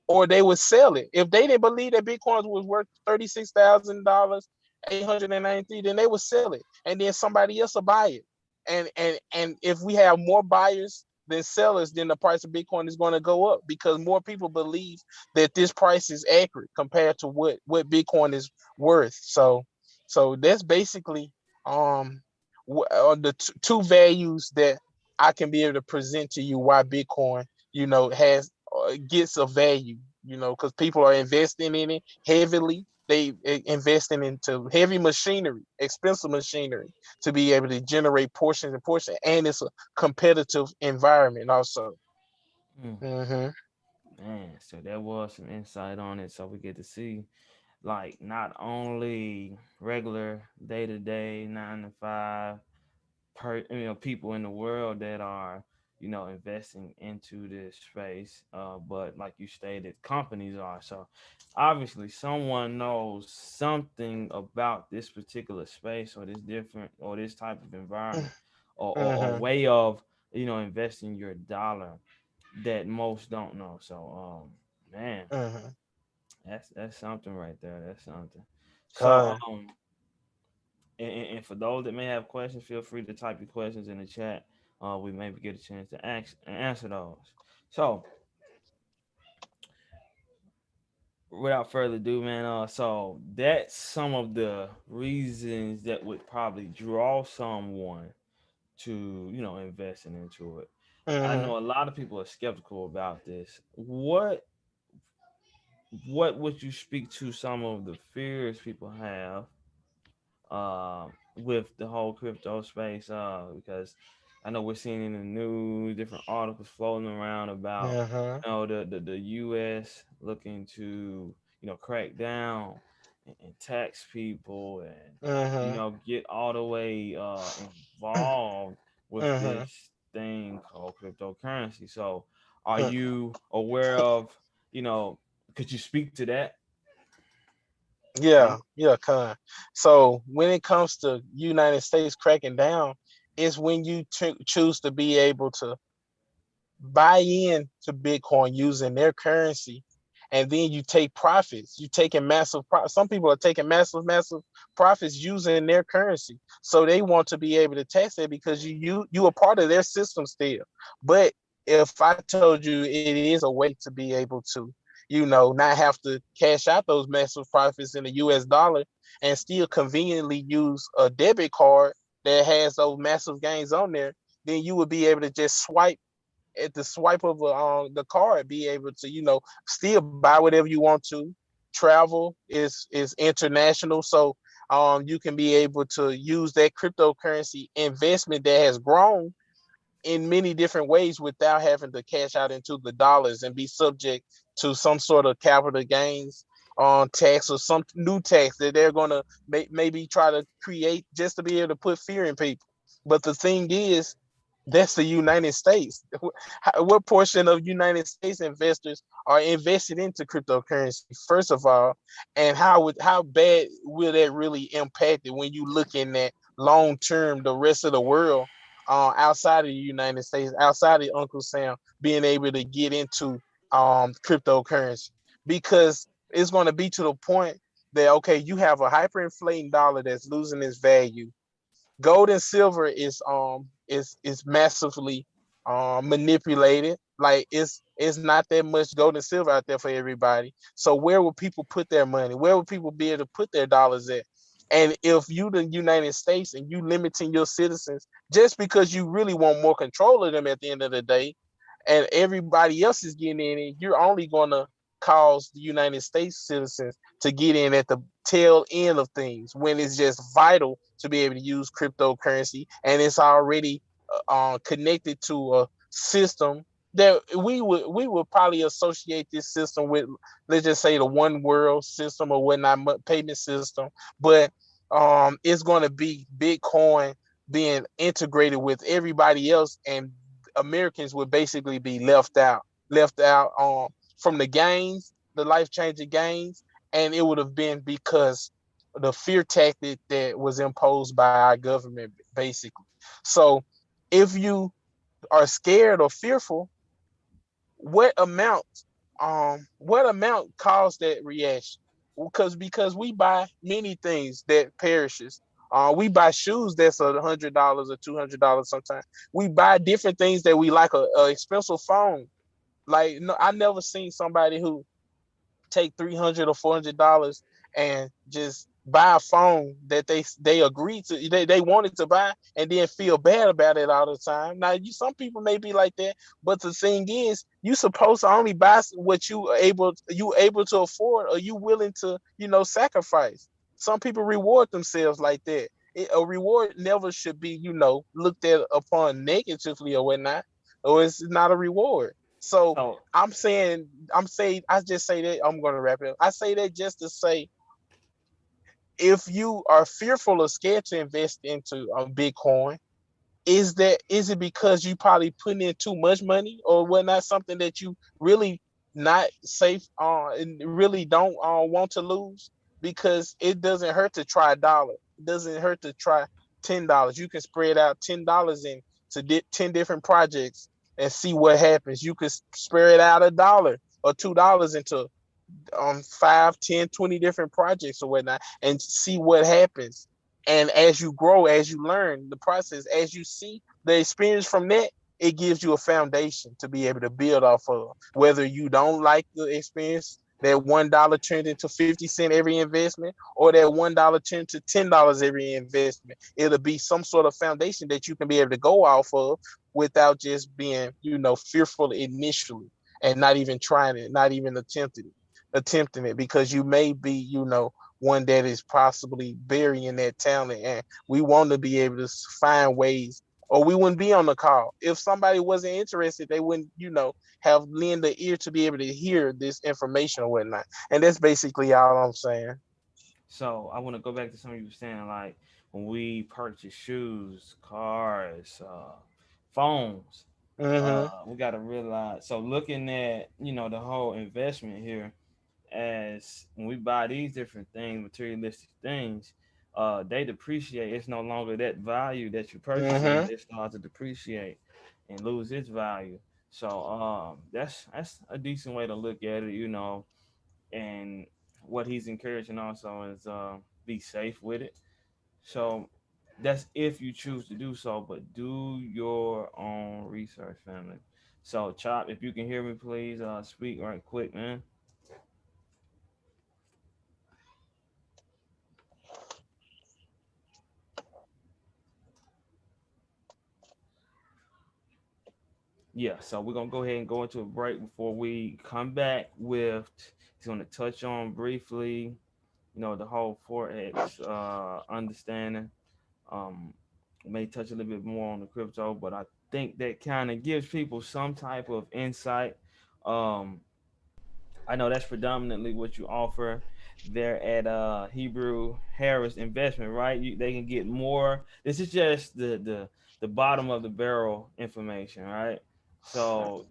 Or they would sell it. If they didn't believe that Bitcoin was worth $36,000, 893, then they would sell it, and then somebody else will buy it. And if we have more buyers than sellers, then the price of Bitcoin is going to go up, because more people believe that this price is accurate compared to what Bitcoin is worth. So that's basically the two values that I can be able to present to you why Bitcoin has gets a value, because people are investing in it heavily. They investing into heavy machinery, expensive machinery, to be able to generate portions and portions, and it's a competitive environment also. Mm, Mm-hmm. man, so there was some insight on it, so we get to see like not only regular day to day 9 to 5 people in the world that are investing into this space, but like you stated, companies are. So obviously someone knows something about this particular space, or this different, or this type of environment, or Mm-hmm. way of investing your dollar that most don't know. So man, Mm-hmm. that's something right there. That's something. So Uh, and for those that may have questions, feel free to type your questions in the chat. We maybe get a chance to answer those. So, without further ado, man, so that's some of the reasons that would probably draw someone to investing into it. I mm-hmm. know a lot of people are skeptical about this. What would you speak to some of the fears people have with the whole crypto space, because I know we're seeing in the news different articles floating around about Mm-hmm. the U.S. looking to crack down and tax people, and Mm-hmm. get all the way involved with Mm-hmm. this thing called cryptocurrency. So are Mm-hmm. you aware of you know Could you speak to that? Yeah, yeah, con. So when it comes to United States cracking down, it's when you choose to be able to buy in to Bitcoin using their currency, and then you take profits. You taking massive profits. Some people are taking massive profits using their currency. So they want to be able to tax it because you are part of their system still. But if I told you it is a way to be able to, not have to cash out those massive profits in the US dollar and still conveniently use a debit card that has those massive gains on there, then you would be able to just swipe at the swipe of the card, be able to still buy whatever you want to. Travel is international, so you can be able to use that cryptocurrency investment that has grown in many different ways without having to cash out into the dollars and be subject to some sort of capital gains on tax or some new tax that they're going to maybe try to create just to be able to put fear in people. But the thing is, that's the United States. What portion of United States investors are invested into cryptocurrency, first of all, and how bad will that really impact it when you looking at long term the rest of the world outside of the United States, outside of Uncle Sam being able to get into cryptocurrency, because it's going to be to the point that okay, you have a hyperinflating dollar that's losing its value. Gold and silver is massively manipulated. Like it's not that much gold and silver out there for everybody. So where will people put their money? Where will people be able to put their dollars at? And if you the United States and you limiting your citizens just because you really want more control of them at the end of the day, and everybody else is getting in it, you're only gonna cause the United States citizens to get in at the tail end of things when it's just vital to be able to use cryptocurrency, and it's already connected to a system that we would probably associate this system with, let's just say the one world system or whatnot payment system. But it's going to be Bitcoin being integrated with everybody else, and Americans would basically be left out from the gains, the life changing gains, and it would have been because the fear tactic that was imposed by our government, basically. So, if you are scared or fearful, what amount what amount caused that reaction? Because we buy many things that perishes. We buy shoes that's $100 or $200 sometimes. We buy different things that we like, a expensive phone. Like, no, I never seen somebody who take $300 or $400 and just buy a phone that they agreed to, they wanted to buy, and then feel bad about it all the time. Now, some people may be like that, but the thing is, you supposed to only buy what you able to afford, or you willing to sacrifice. Some people reward themselves like that. A reward never should be looked at upon negatively or whatnot, or it's not a reward. So So I just say that I'm going to wrap it up. I say that just to say, if you are fearful or scared to invest into Bitcoin, is it because you probably putting in too much money, or whatnot, something that you really not safe and really don't want to lose? Because it doesn't hurt to try $1. It doesn't hurt to try $10. You can spread out $10 into 10 different projects and see what happens. You could spread out $1 or $2 into 5, 10, 20 different projects or whatnot, and see what happens. And as you grow, as you learn the process, as you see the experience from that, it gives you a foundation to be able to build off of. Whether you don't like the experience, that $1 turned into 50 cents every investment, or that $1 turned to $10 every investment, it'll be some sort of foundation that you can be able to go off of without just being, fearful initially, and not even trying it, not even attempting it, because you may be, one that is possibly burying that talent. And we want to be able to find ways, or we wouldn't be on the call. If somebody wasn't interested, they wouldn't, have lend the ear to be able to hear this information or whatnot. And that's basically all I'm saying. so I want to go back to something you were saying, like when we purchase shoes, cars, phones, Mm-hmm. we got to realize. So looking at the whole investment here, as when we buy these different things, materialistic things, they depreciate. It's no longer that value that you purchasing it. Mhm. It starts to depreciate and lose its value. So that's a decent way to look at it, and what he's encouraging also is be safe with it. So that's if you choose to do so, but do your own research, family. So Chop, if you can hear me, please speak right quick, man. Yeah, so we're gonna go ahead and go into a break before we come back with he's gonna touch on briefly, the whole forex understanding. Um may touch a little bit more on the crypto, but I think that kind of gives people some type of insight. Um I know that's predominantly what you offer there at Hebrew Harris Investment, right? They can get more. This is just the bottom of the barrel information, right? So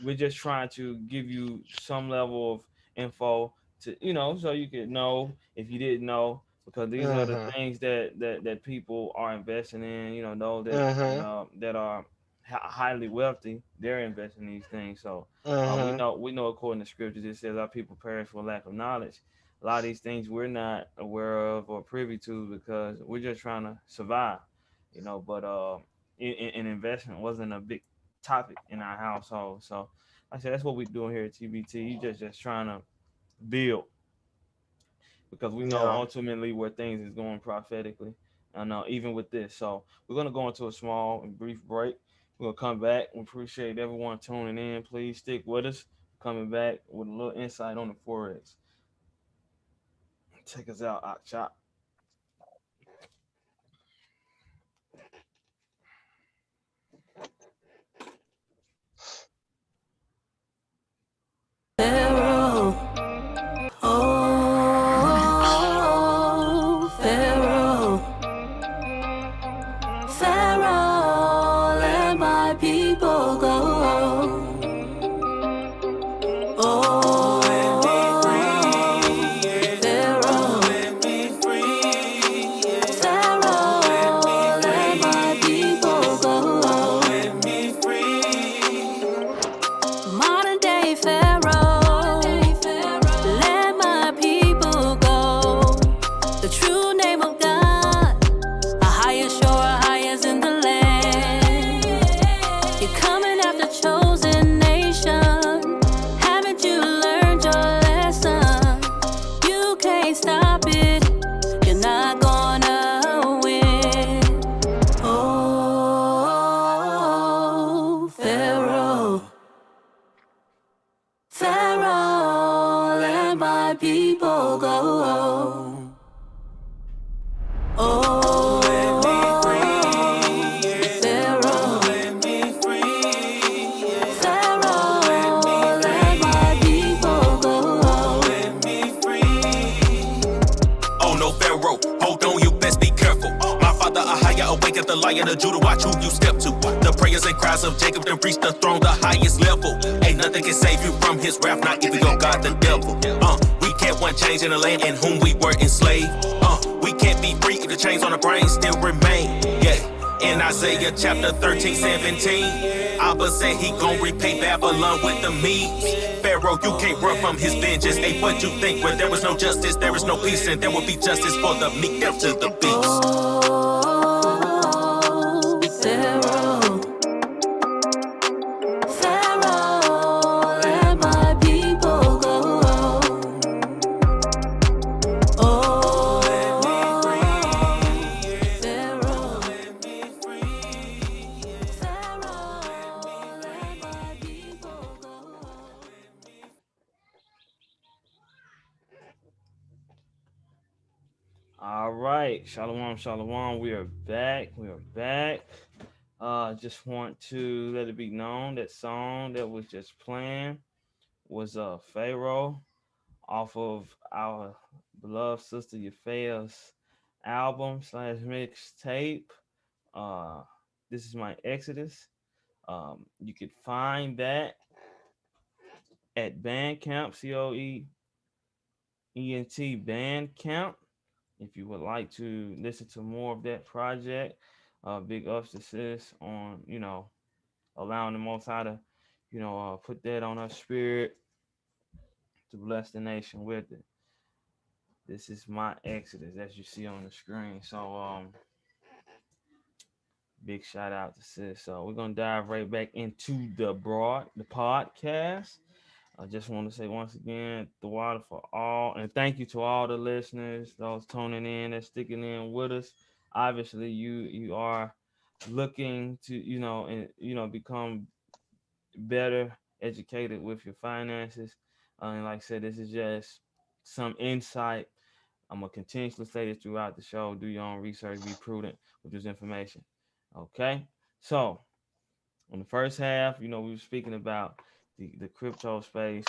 we're just trying to give you some level of info to so you could know if you didn't know, because these are the Mhm. things that people are investing in, know Mhm. that are highly wealthy. They're investing in these things. So we Mhm. know according to scriptures it says our people perish for lack of knowledge. A lot of these things we're not aware of or privy to because we're just trying to survive, but in investment wasn't a big topic in our household. So like I said that's what we're doing here at TBT. You just trying to build, because we know Yeah. ultimately where things is going prophetically. I know even with this. So we're gonna go into a small and brief break. We're gonna come back. We appreciate everyone tuning in. Please stick with us. Coming back with a little insight on the forex. Check us out, Chop. Pharaoh, oh, Pharaoh, Pharaoh, let my people go. Oh, Pharaoh, Pharaoh, let my people go. Modern day Pharaoh, let my people go. The true name of God, a higher shore, highest in the land. You're coming after chosen nation. Haven't you learned your lesson? You can't stop it. You're not gonna win. Oh, Pharaoh. Pharaoh, let my people go. Oh, let me free. Pharaoh, let me free. Pharaoh, let my people go. Let me free. Oh no, Pharaoh, hold on, you best be careful. My father, Ahaya, awake at the lion of Judah, watch who you step to. The prayers and cries of Jacob then reach the throne, the highest level. Ain't nothing can save you from his wrath, not even your God, the devil. We can't want change in the land in whom we were enslaved. We can't be free if the chains on the brain still remain. Yeah. In Isaiah chapter 13, 17, Abba said he gon' repay Babylon with the means. Pharaoh, you can't run from his vengeance. Ain't what you think. Where there was no justice, there is no peace, and there will be justice for the meek, death to the beast. Oh, Pharaoh, Pharaoh, let my people go. Oh, let me free. Pharaoh, let me free. Pharaoh, let my people go. All right, shalom, shalom. We are back. We are back. Just want to let it be known that song that was just playing was Pharaoh off of our beloved sister Yafea's album slash mixtape. Uh, this is my Exodus. You could find that at Bandcamp, ENT Bandcamp. If you would like to listen to more of that project, big ups to sis on allowing the Most High to put that on her spirit to bless the nation with it. This is my Exodus, as you see on the screen. So big shout out to sis. So we're gonna dive right back into the podcast. I just want to say once again, the water for all, and thank you to all the listeners, those tuning in, that's sticking in with us. Obviously, you are looking to and become better educated with your finances. And like I said, this is just some insight. I'm gonna continuously say this throughout the show. Do your own research. Be prudent with this information. Okay, so in the first half, we were speaking about the crypto space.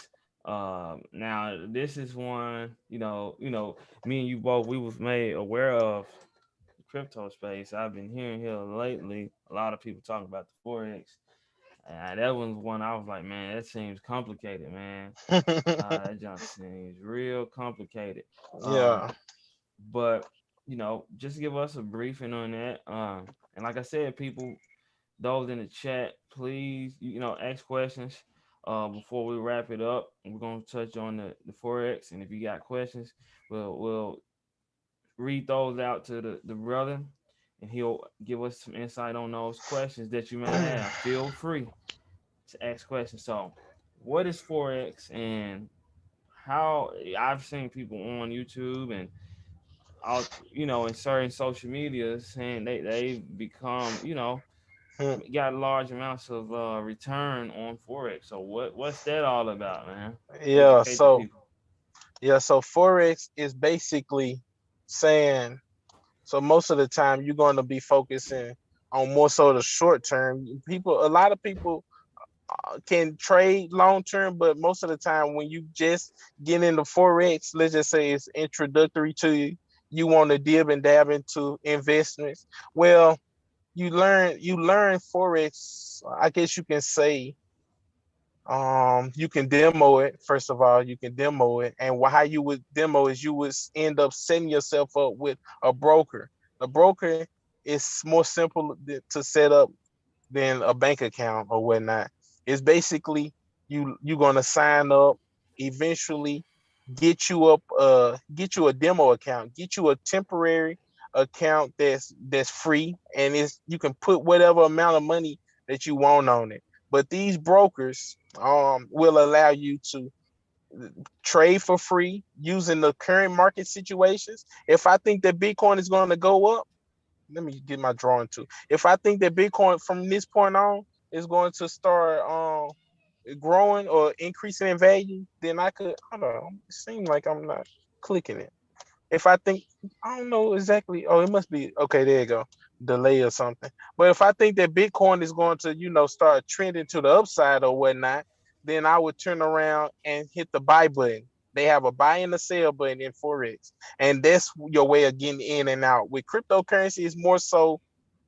Now this is one, me and you both we was made aware of the crypto space. I've been hearing here lately a lot of people talking about the forex. That was one I was like, man, that seems complicated, man. That junk seems real complicated. Yeah. But just give us a briefing on that. And like I said, people, those in the chat, please, ask questions before we wrap it up. We're gonna touch on the forex, and if you got questions, we'll read those out to the brother, and he'll give us some insight on those questions that you may have. Feel free to ask questions. So, what is forex, and how? I've seen people on YouTube and out, in certain social media saying they've become, got large amounts of return on forex. So what's that all about, man? Yeah, Educate the so people. forex is basically saying, so most of the time you're going to be focusing on more so the short term. A lot of people can trade long term, but most of the time when you just get into forex, let's just say it's introductory to you, you want to dib and dab into investments. Well, you learn forex. I guess you can say, you can demo it. First of all, you can demo it, and how you would demo is you would end up setting yourself up with a broker. The broker is more simple to set up than a bank account or whatnot. It's basically you're gonna sign up, eventually get you a demo account, get you a temporary account that's free, and it's you can put whatever amount of money that you want on it. But these brokers will allow you to trade for free using the current market situations. If I think that Bitcoin is going to go up, let me get my drawing too. If I think that Bitcoin from this point on is going to start growing or increasing in value, then I could, hold on. It seems like I'm not clicking it. If I think, I don't know exactly. Oh, it must be okay. There you go, delay or something. But if I think that Bitcoin is going to, start trending to the upside or whatnot, then I would turn around and hit the buy button. They have a buy and a sell button in forex, and that's your way of getting in and out. With cryptocurrency, it's more so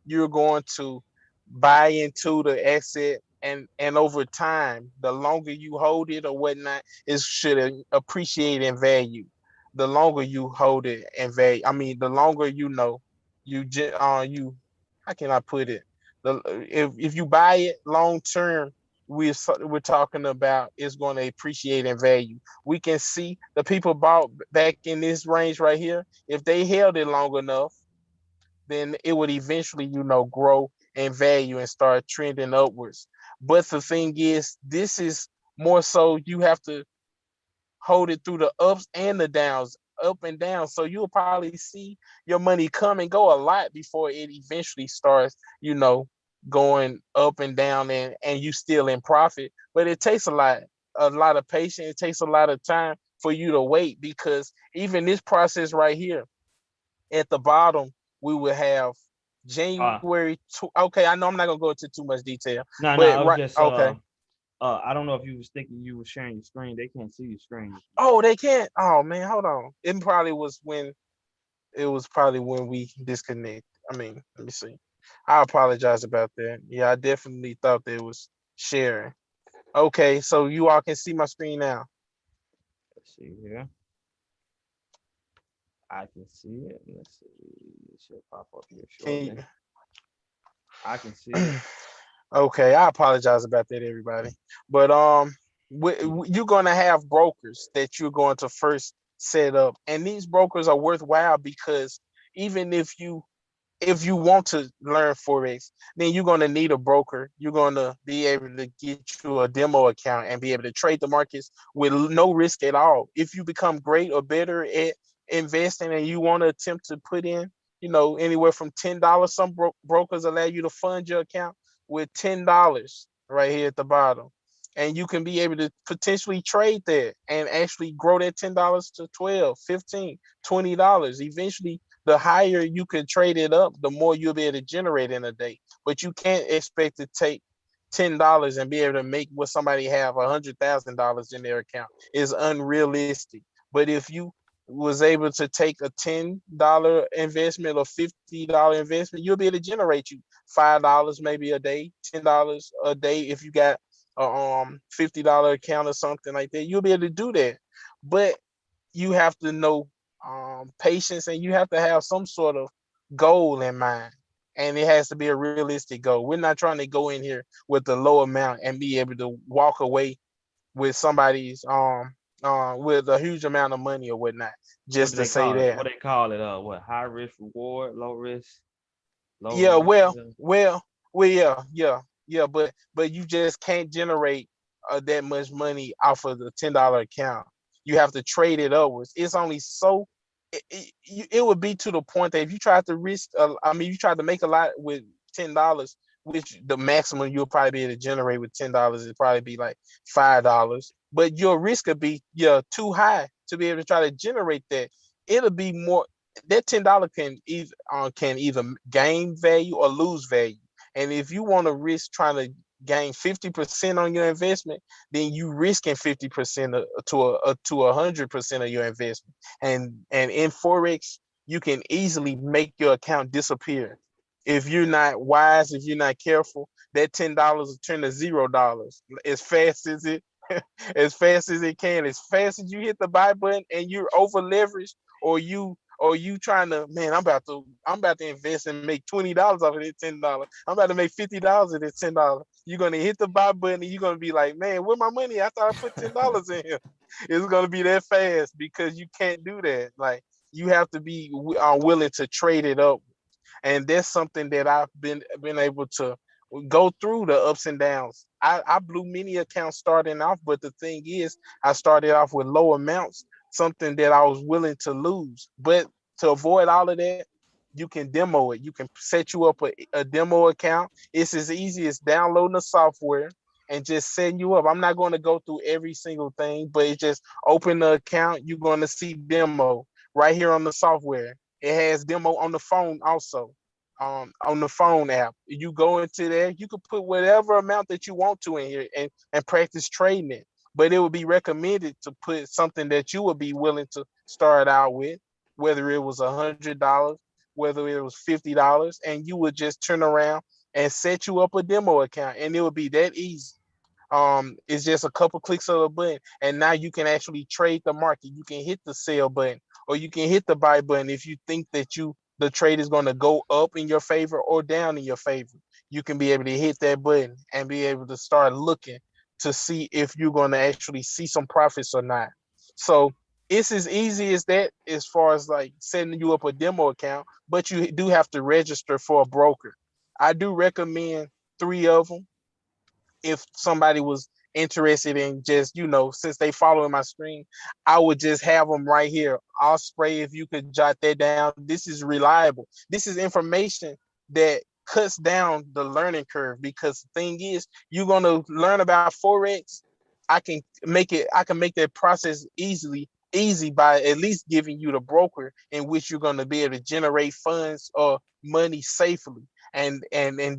you're going to buy into the asset, and over time, the longer you hold it or whatnot, it should appreciate in value. The longer you hold it in value, I mean, the longer you how can I put it? If you buy it long term, we're talking about it's going to appreciate in value. We can see the people bought back in this range right here. If they held it long enough, then it would eventually, grow in value and start trending upwards. But the thing is, this is more so you have to hold it through the ups and the downs, up and down. So you'll probably see your money come and go a lot before it eventually starts, going up and down, and you still in profit. But it takes a lot of patience. It takes a lot of time for you to wait, because even this process right here at the bottom, we will have Uh January. Okay, I know I'm not gonna go into too much detail, no, but I was right. just Okay. I don't know if you was thinking you were sharing your screen. They can't see your screen. Oh, they can't. Oh man, hold on. It was probably when we disconnect. I mean, let me see. I apologize about that. Yeah, I definitely thought that it was sharing. Okay, so you all can see my screen now. Let's see here. I can see it. Let's see. It should pop up here Can shortly. I can see it. Okay, I apologize about that, everybody. But you're gonna have brokers that you're going to first set up, and these brokers are worthwhile because even if you want to learn forex, then you're going to need a broker. You're going to be able to get you a demo account and be able to trade the markets with no risk at all. If you become great or better at investing and you want to attempt to put in, anywhere from $10, some brokers allow you to fund your account with $10 right here at the bottom. And you can be able to potentially trade that and actually grow that $10 to 12, 15, $20. Eventually, the higher you can trade it up, the more you'll be able to generate in a day. But you can't expect to take $10 and be able to make what somebody have $100,000 in their account. Is unrealistic. But if you was able to take a $10 investment or $50 investment, you'll be able to generate you $5 maybe a day, $10 a day if you got a $50 account or something like that. You'll be able to do that. But you have to know patience, and you have to have some sort of goal in mind, and it has to be a realistic goal. We're not trying to go in here with a low amount and be able to walk away with somebody's with a huge amount of money or whatnot, What just do to they say call it? that. What they call it? What, high risk reward, low Yeah, risk. well, but you just can't generate that much money off of the $10 account. You have to trade it upwards. It's only so it would be to the point that if you try to risk, you try to make a lot with $10, which the maximum you'll probably be able to generate with $10 is probably be like $5. But your risk could be too high to be able to try to generate that. It'll be more that $10 can either gain value or lose value. And if you want to risk trying to gain 50% on your investment, then you risking 50% to 100% of your investment. And in forex, you can easily make your account disappear. If you're not wise, if you're not careful, that $10 will turn to $0 as fast as it as fast as it can. As fast as you hit the buy button and you're over leveraged, or you trying to, man, I'm about to invest and make $20 off of that $10. I'm about to make $50 of that $10. You're gonna hit the buy button and you're gonna be like, man, where my money? I thought I put $10 in here. It's gonna be that fast because you can't do that. Like, you have to be willing to trade it up, and that's something that I've been able to go through the ups and downs. I blew many accounts starting off, but the thing is, I started off with low amounts, something that I was willing to lose. But to avoid all of that, you can demo it. You can set you up a demo account. It's as easy as downloading the software and just setting you up. I'm not going to go through every single thing, but it's just open the account. You're going to see demo right here on the software. It has demo on the phone also, on the phone app. You go into there, you can put whatever amount that you want to in here and practice trading it. But it would be recommended to put something that you would be willing to start out with, whether it was $100, whether it was $50, and you would just turn around and set you up a demo account, and it would be that easy. It's just a couple clicks of a button, and now you can actually trade the market. You can hit the sell button, or you can hit the buy button if you think that the trade is going to go up in your favor or down in your favor. You can be able to hit that button and be able to start looking to see if you're going to actually see some profits or not. So it's as easy as that, as far as like setting you up a demo account, but you do have to register for a broker. I do recommend 3 of them if somebody was interested in, just, since they following my screen, I would just have them right here. Osprey, if you could jot that down. This is reliable. This is information that cuts down the learning curve, because the thing is, you're going to learn about forex. I can make that process easy by at least giving you the broker in which you're going to be able to generate funds or money safely. And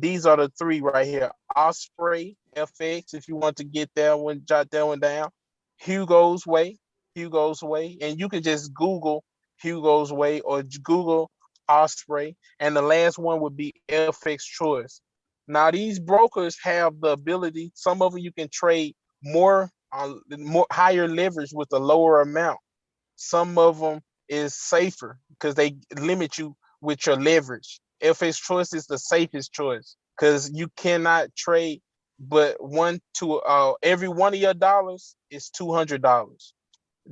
these are the three right here: Osprey FX, if you want to get that one, jot that one down. Hugo's Way, Hugo's Way, and you can just Google Hugo's Way or Google Osprey. And the last one would be FX Choice. Now these brokers have the ability. Some of them you can trade more higher leverage with a lower amount. Some of them is safer because they limit you with your leverage. FX choice is the safest choice because you cannot trade, but one to every one of your dollars is $200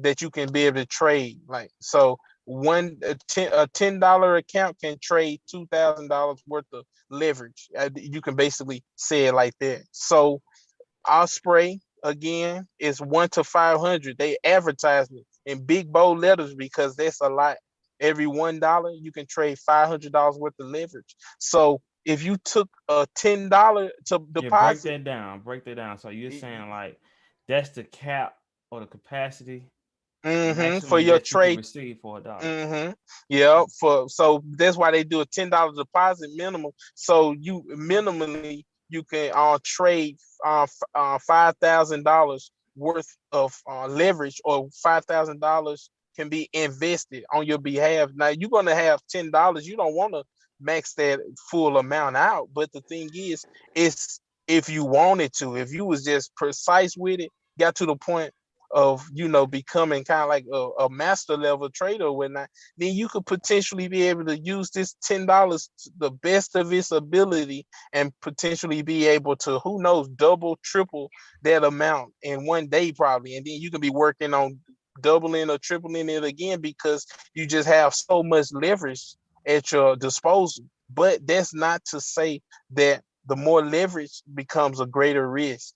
that you can be able to trade. Like so, $10 account can trade $2,000 worth of leverage. You can basically say it like that. So Osprey again is 1 to 500. They advertise it in big bold letters because that's a lot. Every $1 you can trade $500 worth of leverage. So if you took a $10 to Yeah, break deposit, that down. Break that down. So you're saying like that's the cap or the capacity for maximum your that you can trade. receive for $1. Mm-hmm. Yeah, for so that's why they do a $10 deposit minimum. So you minimally you can trade $5,000 worth of leverage, or $5,000 can be invested on your behalf. Now you're gonna have $10. You don't want to max that full amount out, but the thing is, it's if you wanted to, if you was just precise with it, got to the point of becoming kind of like a master level trader or whatnot, then you could potentially be able to use this $10 to the best of its ability and potentially be able to, who knows, double, triple that amount in one day probably. And then you can be working on doubling or tripling it again because you just have so much leverage at your disposal. But that's not to say that the more leverage becomes a greater risk.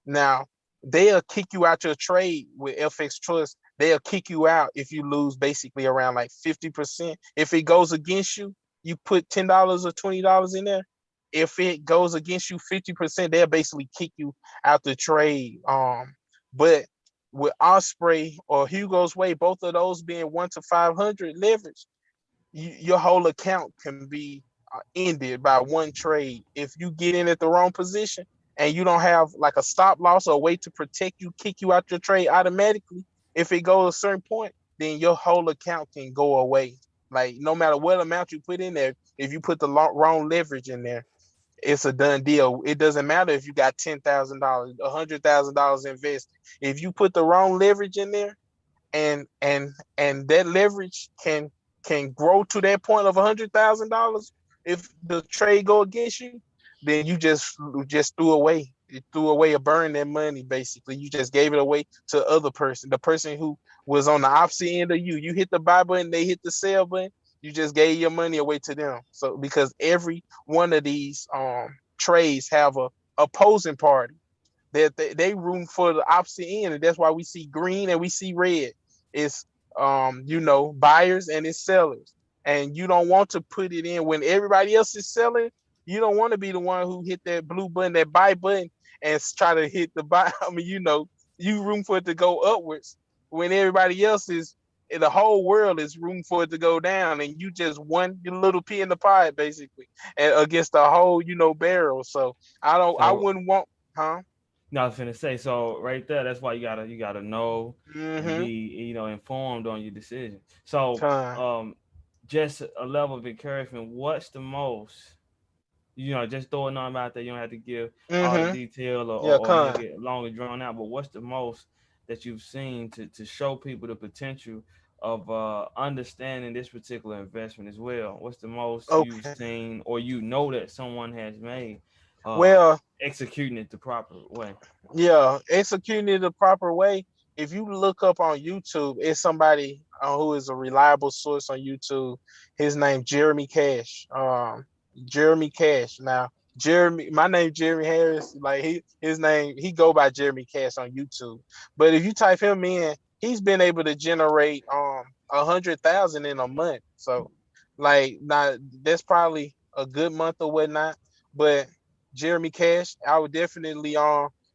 Now, they'll kick you out your trade with FX Trust. They'll kick you out if you lose basically around like 50%. If it goes against you, you put $10 or $20 in there. If it goes against you 50%, they'll basically kick you out the trade. But with Osprey or Hugo's Way, both of those being 1 to 500 leverage, your whole account can be ended by one trade. If you get in at the wrong position and you don't have like a stop loss or a way to protect you, kick you out your trade automatically, if it goes a certain point, then your whole account can go away. Like no matter what amount you put in there, if you put the wrong leverage in there, it's a done deal. It doesn't matter if you got $10,000, $100,000 invested. If you put the wrong leverage in there, and that leverage can grow to that point of $100,000. If the trade go against you, then you just threw away a burn that money. Basically, you just gave it away to the other person, the person who was on the opposite end of you. You hit the buy button, they hit the sell button. You just gave your money away to them. So because every one of these trades have a opposing party that they room for the opposite end, and that's why we see green and we see red. It's buyers and it's sellers, and you don't want to put it in when everybody else is selling. You don't want to be the one who hit that blue button, that buy button, and try to hit the buy. I mean, you room for it to go upwards when everybody else is. The whole world is room for it to go down, and you just one little pea in the pie, basically, and against the whole, barrel. So I So wouldn't want, huh? no, I was finna say, so right there, that's why you gotta know and be Mm-hmm. informed on your decision. So Time. just a level of encouragement. What's the most, just throw a number out there. You don't have to give all the Mm-hmm. detail or, Yeah, or, or make con. it long and drawn out. But what's the most that you've seen to show people the potential of understanding this particular investment as well? What's the most you've Okay. seen or that someone has made uh, Well, executing it the proper way? yeah, executing it the proper way. If you look up on YouTube, it's somebody who is a reliable source on YouTube. His name Jeremy Cash. Jeremy Cash. Now, Jeremy, my name Jeremy Harris. Like his name, he go by Jeremy Cash on YouTube. But if you type him in, he's been able to generate 100,000 in a month. So, like, now that's probably a good month or whatnot. But Jeremy Cash, I would definitely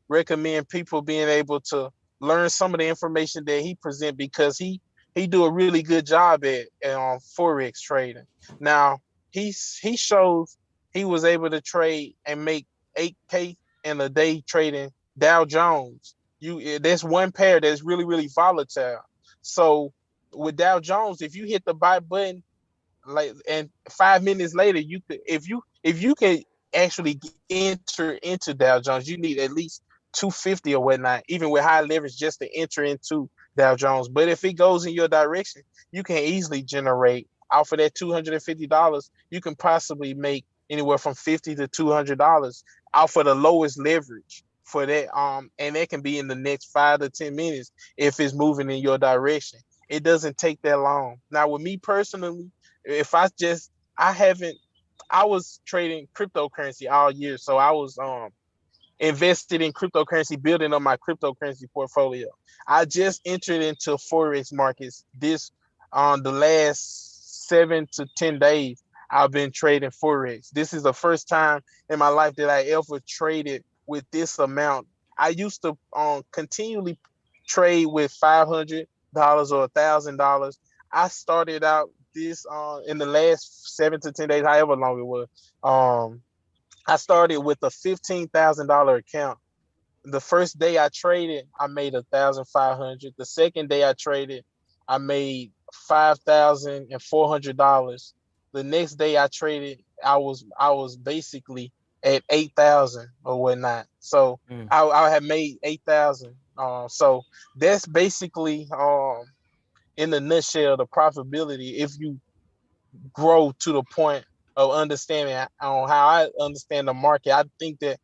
recommend people being able to learn some of the information that he present because he do a really good job at forex trading. Now he shows he was able to trade and make 8K in a day trading Dow Jones. There's one pair that's really volatile. So with Dow Jones, if you hit the buy button like and 5 minutes later you could, if you can actually enter into Dow Jones, you need at least 250 or whatnot, even with high leverage, just to enter into Dow Jones. But if it goes in your direction, you can easily generate off of that $250. You can possibly make anywhere from $50 to $200 off of the lowest leverage for that. And that can be in the next 5 to 10 minutes if it's moving in your direction. It doesn't take that long. Now, with me personally, if I haven't, I was trading cryptocurrency all year, so I was invested in cryptocurrency, building up my cryptocurrency portfolio. I just entered into forex markets this on the last 7 to 10 days. I've been trading forex. This is the first time in my life that I ever traded with this amount. I used to continually trade with $500 or $1,000. I started out this in the last 7 to 10 days, however long it was. Um, I started with a $15,000 account. The first day I traded, I made 1,500. The second day I traded, I made $5,400. The next day I traded, I was basically at 8,000 or whatnot. So Mm. I had made 8,000. So that's basically in the nutshell the profitability if you grow to the point of understanding on how I understand the market. I think that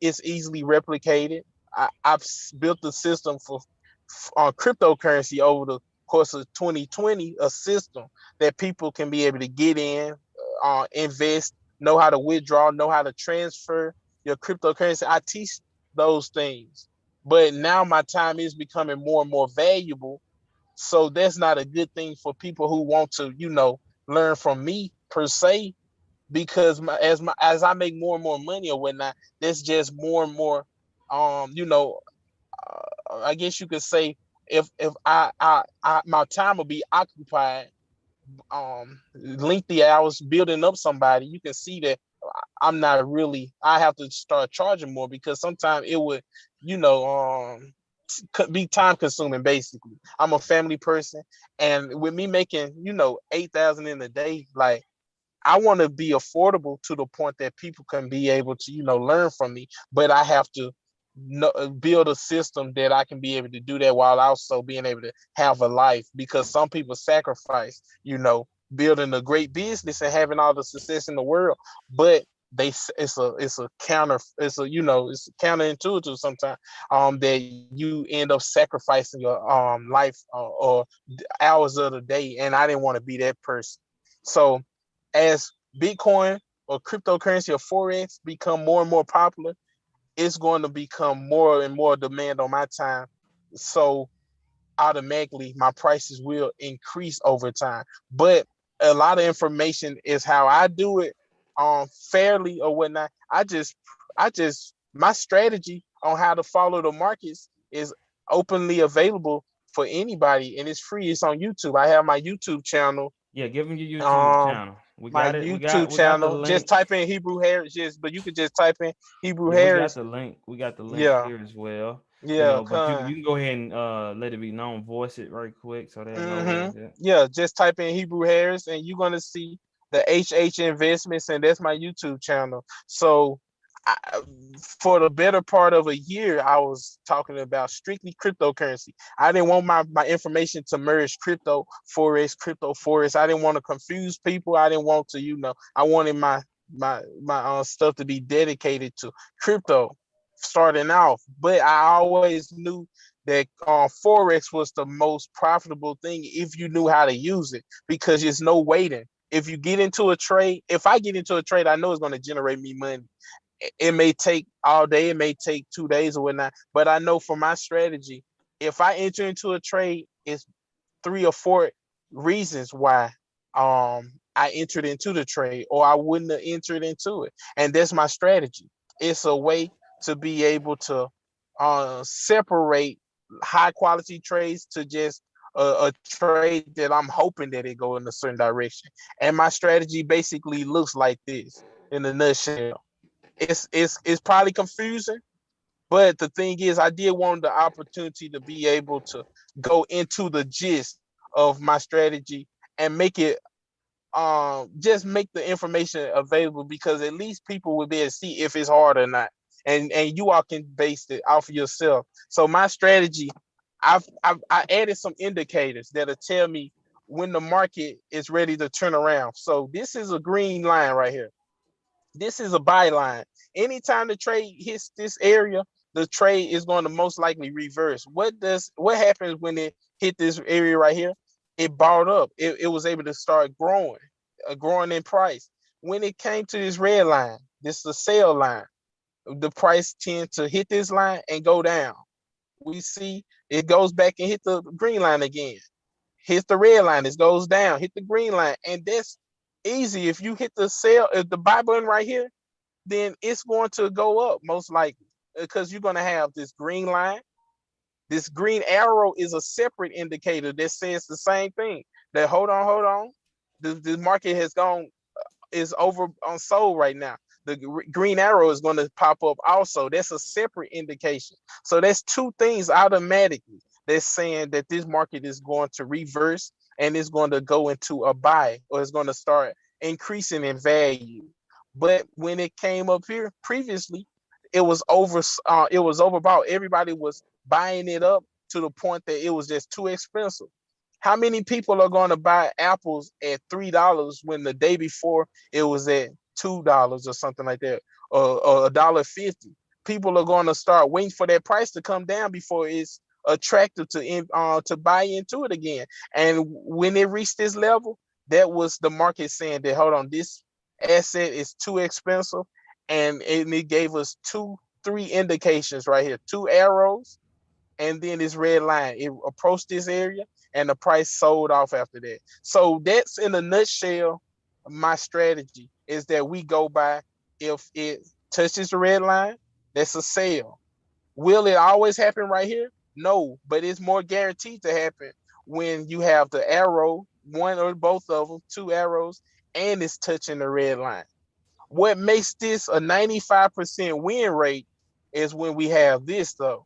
it's easily replicated. I've built a system for on cryptocurrency over the course of 2020, a system that people can be able to get in, invest, know how to withdraw, know how to transfer your cryptocurrency. I teach those things, but now my time is becoming more and more valuable, so that's not a good thing for people who want to, learn from me per se, because as I make more and more money or whatnot, that's just more and more, I guess you could say, if I my time will be occupied, lengthy hours building up somebody, you can see that I'm not really. I have to start charging more because sometimes it would, you know, be time consuming. Basically, I'm a family person, and with me making 8,000 in a day, like I want to be affordable to the point that people can be able to learn from me, but I have to build a system that I can be able to do that while also being able to have a life, because some people sacrifice building a great business and having all the success in the world, but it's a counter, it's counterintuitive sometimes, that you end up sacrificing your life, or hours of the day, and I didn't want to be that person. So as Bitcoin or cryptocurrency or forex become more and more popular, it's going to become more and more demand on my time. So automatically my prices will increase over time. But a lot of information is how I do it, fairly or whatnot. I just my strategy on how to follow the markets is openly available for anybody, and it's free. It's on YouTube. I have my YouTube channel. Yeah, give them your YouTube Um channel. We my got it. YouTube We got the channel. Just link. type in Hebrew Harris, but you could just type in Hebrew Yeah, we got Harris. the link. We got the link Yeah, here as well. yeah, But you con. you can go ahead and let it be known, voice it right quick so they'll know where Mm-hmm. it's at. Yeah, just type in Hebrew Harris and you're gonna see the HH Investments, and that's my YouTube channel. So, I, for the better part of a year, I was talking about strictly cryptocurrency. I didn't want my information to merge crypto forex. I didn't want to confuse people. I didn't want to, I wanted my stuff to be dedicated to crypto starting off. But I always knew that forex was the most profitable thing if you knew how to use it, because there's no waiting. If you get into a trade, if I get into a trade, I know it's going to generate me money. It may take all day, it may take 2 days or whatnot, but I know for my strategy, if I enter into a trade, it's 3 or 4 reasons why I entered into the trade, or I wouldn't have entered into it. And that's my strategy. It's a way to be able to separate high quality trades to just a trade that I'm hoping that it go in a certain direction. And my strategy basically looks like this in a nutshell. It's probably confusing, but the thing is, I did want the opportunity to be able to go into the gist of my strategy and make it, just make the information available, because at least people will be able to see if it's hard or not. And you all can base it off of yourself. So my strategy I added some indicators that'll tell me when the market is ready to turn around. So this is a green line right here. This is a buy line. Anytime the trade hits this area, the trade is going to most likely reverse. What happens when it hit this area right here? It bought up. It was able to start growing in price. When it came to this red line, this is the sell line. The price tends to hit this line and go down. We see it goes back and hit the green line again. Hit the red line, it goes down. Hit the green line, and that's easy. If you hit the sell, if the buy button right here, then it's going to go up most likely because you're going to have this green line. This green arrow is a separate indicator that says the same thing. That hold on, the market has gone is over on sold right now. The green arrow is going to pop up also. That's a separate indication. So that's two things automatically that's saying that this market is going to reverse and it's going to go into a buy or it's going to start increasing in value. But when it came up here previously, it was overbought. Everybody was buying it up to the point that it was just too expensive. How many people are going to buy apples at $3 when the day before it was at $2 or something like that, or $1.50? People are going to start waiting for that price to come down before it's attractive to buy into it again. And when it reached this level, that was the market saying that hold on, this asset is too expensive, and it gave us three indications right here, two arrows, and then this red line. It approached this area and the price sold off after that. So that's in a nutshell. My strategy is that we go by, if it touches the red line, that's a sale. Will it always happen right here? No, but it's more guaranteed to happen when you have the arrow, one or both of them, two arrows, and it's touching the red line. What makes this a 95% win rate is when we have this though.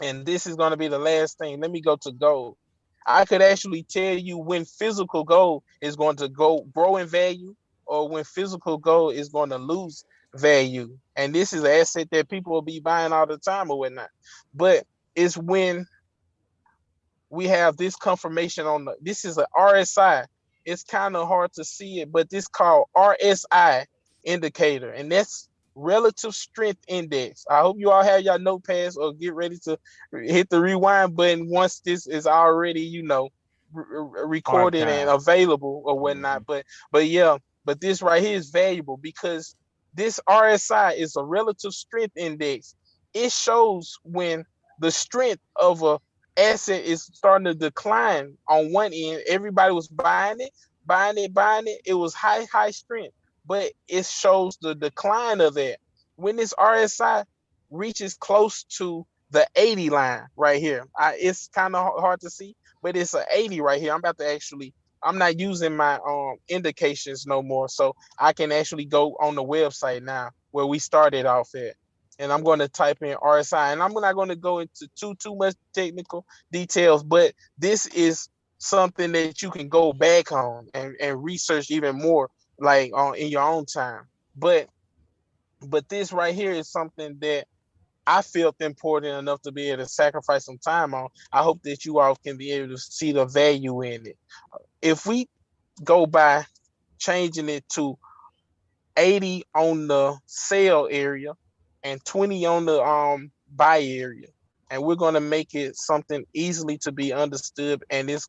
And this is going to be the last thing. Let me go to gold. I could actually tell you when physical gold is going to grow in value or when physical gold is going to lose value. And this is an asset that people will be buying all the time or whatnot. But it's when we have this confirmation this is a RSI. It's kind of hard to see it, but this called RSI indicator, and that's relative strength index. I hope you all have your notepads or get ready to hit the rewind button once this is already, recorded and available or whatnot. But yeah, but this right here is valuable because this RSI is a relative strength index. It shows when the strength of a asset is starting to decline on one end. Everybody was buying it, buying it. It was high strength, but it shows the decline of that. When this RSI reaches close to the 80 line right here, it's kind of hard to see, but it's an 80 right here. I'm not using my indications no more, so I can actually go on the website now where we started off at. And I'm going to type in RSI, and I'm not going to go into too much technical details, but this is something that you can go back on and research even more, like in your own time. But this right here is something that I felt important enough to be able to sacrifice some time on. I hope that you all can be able to see the value in it. If we go by changing it to 80 on the sell area and 20 on the buy area, and we're going to make it something easily to be understood, and this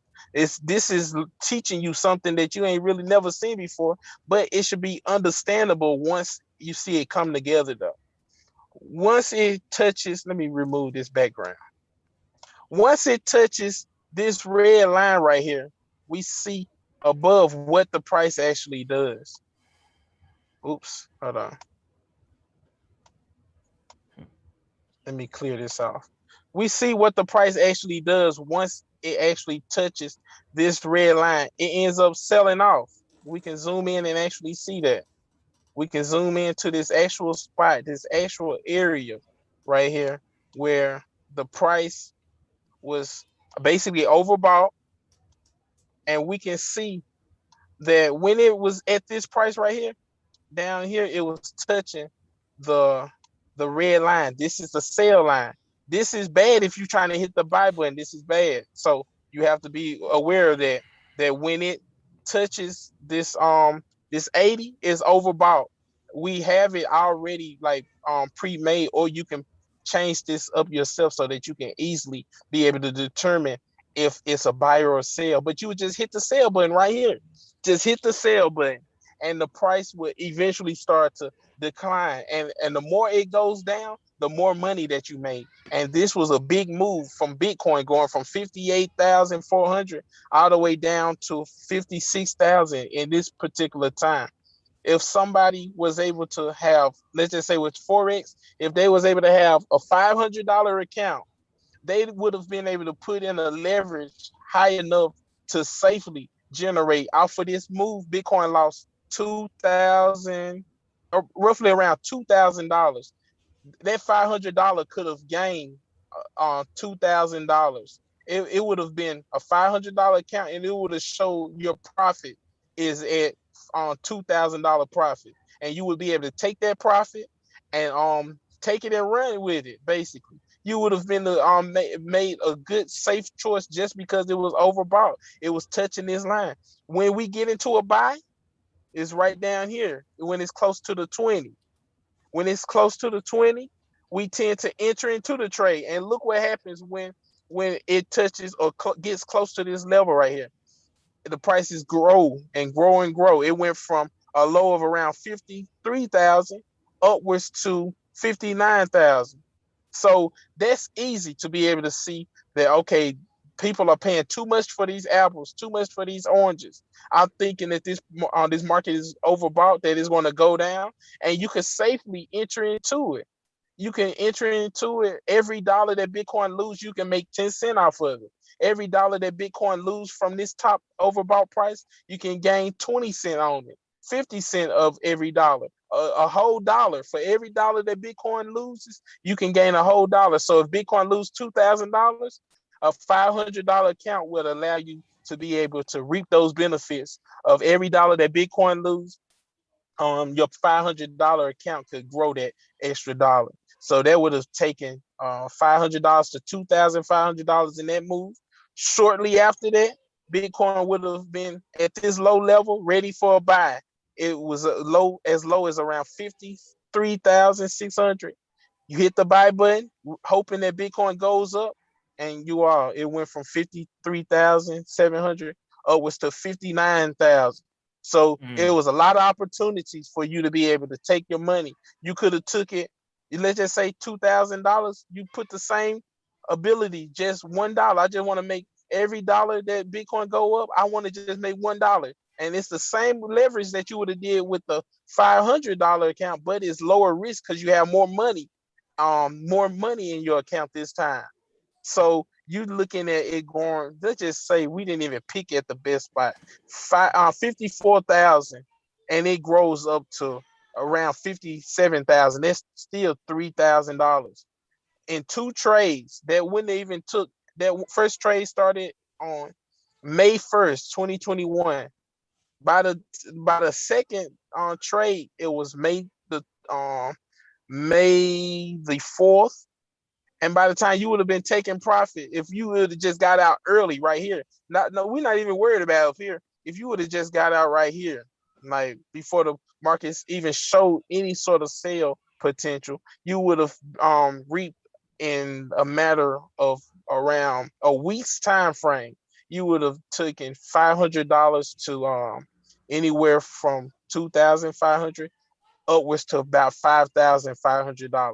is teaching you something that you ain't really never seen before, but it should be understandable once you see it come together though. Once it touches, let me remove this background. Once it touches this red line right here, we see above what the price actually does. Oops, hold on. Let me clear this off. We see what the price actually does once it actually touches this red line. It ends up selling off. We can zoom in and actually see that. We can zoom into this actual spot, this actual area right here where the price was basically overbought. And we can see that when it was at this price right here, down here, it was touching the red line. This is the sell line. This is bad if you're trying to hit the buy button. This is bad. So you have to be aware of that. That when it touches this 80 is overbought. We have it already like pre-made, or you can change this up yourself so that you can easily be able to determine if it's a buy or a sell. But you would just hit the sell button right here. Just hit the sell button, and the price will eventually start to decline. And the more it goes down, the more money that you make. And this was a big move from Bitcoin, going from 58,400 all the way down to 56,000 in this particular time. If somebody was able to have, let's just say with Forex, if they was able to have a $500 account, they would have been able to put in a leverage high enough to safely generate off of this move. Bitcoin lost 2,000, or roughly around $2,000. That $500 could have gained $2,000. It would have been a $500 account, and it would have showed your profit is at $2,000 profit, and you would be able to take that profit and take it and run with it. Basically, you would have been made a good safe choice just because it was overbought. It was touching this line. When we get into a buy, it's right down here when it's close to the 20. When it's close to the 20, we tend to enter into the trade. And look what happens when it touches or gets close to this level right here. The prices grow and grow and grow. It went from a low of around 53,000 upwards to 59,000. So that's easy to be able to see that, okay, people are paying too much for these apples, too much for these oranges. I'm thinking that this market is overbought, that it's going to go down, and you can safely enter into it. You can enter into it. Every dollar that Bitcoin lose, you can make 10 cents off of it. Every dollar that Bitcoin lose from this top overbought price, you can gain 20 cents on it. 50 cents of every dollar. A whole dollar. For every dollar that Bitcoin loses, you can gain a whole dollar. So if Bitcoin lose $2,000, a $500 account will allow you to be able to reap those benefits of every dollar that Bitcoin lose. Your $500 account could grow that extra dollar. So that would have taken $500 to $2,500 in that move. Shortly after that, Bitcoin would have been at this low level, ready for a buy. It was as low as around 53,600. You hit the buy button, hoping that Bitcoin goes up, and it went from 53,700 upwards to 59,000. So it was a lot of opportunities for you to be able to take your money. You could have took it, let's just say $2,000. You put the same ability, just $1. I just want to make every dollar that Bitcoin go up, I want to just make $1. And it's the same leverage that you would have did with the $500 account, but it's lower risk because you have more money in your account this time. So you looking at it going, let's just say we didn't even pick at the best spot, 54,000, and it grows up to around 57,000. That's still $3,000 in two trades. That wouldn't even took that first trade started on May 1st, 2021. By the second trade, it was May the 4th. And by the time you would have been taking profit, if you would have just got out early right here, we're not even worried about up here. If you would have just got out right here, like before the markets even showed any sort of sale potential, you would have reaped in a matter of around a week's time frame. You would have taken $500 to anywhere from 2,500 upwards to about $5,500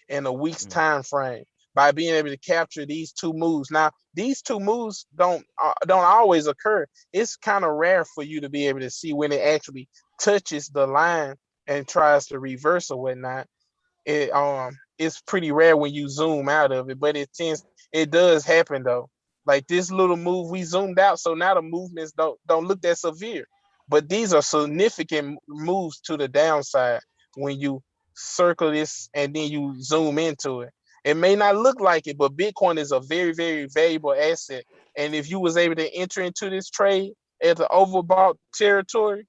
in a week's time frame by being able to capture these two moves. Now, these two moves don't always occur. It's kind of rare for you to be able to see when it actually touches the line and tries to reverse or whatnot. It's pretty rare when you zoom out of it, but it does happen though. Like this little move, we zoomed out, so now the movements don't look that severe. But these are significant moves to the downside when you circle this and then you zoom into it. It may not look like it, but Bitcoin is a very, very valuable asset. And if you was able to enter into this trade at the overbought territory,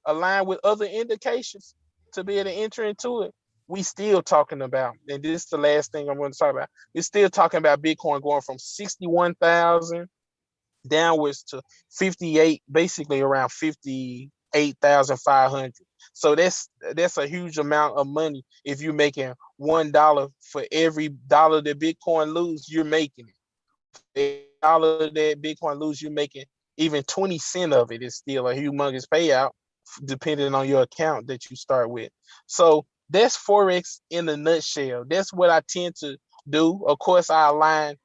aligned with other indications to be able to enter into it, we still talking about, and this is the last thing I'm going to talk about. We're still talking about Bitcoin going from 61,000 downwards to 58, basically around 58,500. So that's a huge amount of money. If you're making $1 for every dollar that Bitcoin lose, you're making it. For every dollar that Bitcoin lose, you're making even 20 cent of it is still a humongous payout, depending on your account that you start with. So that's Forex in a nutshell. That's what I tend to do. Of course, I align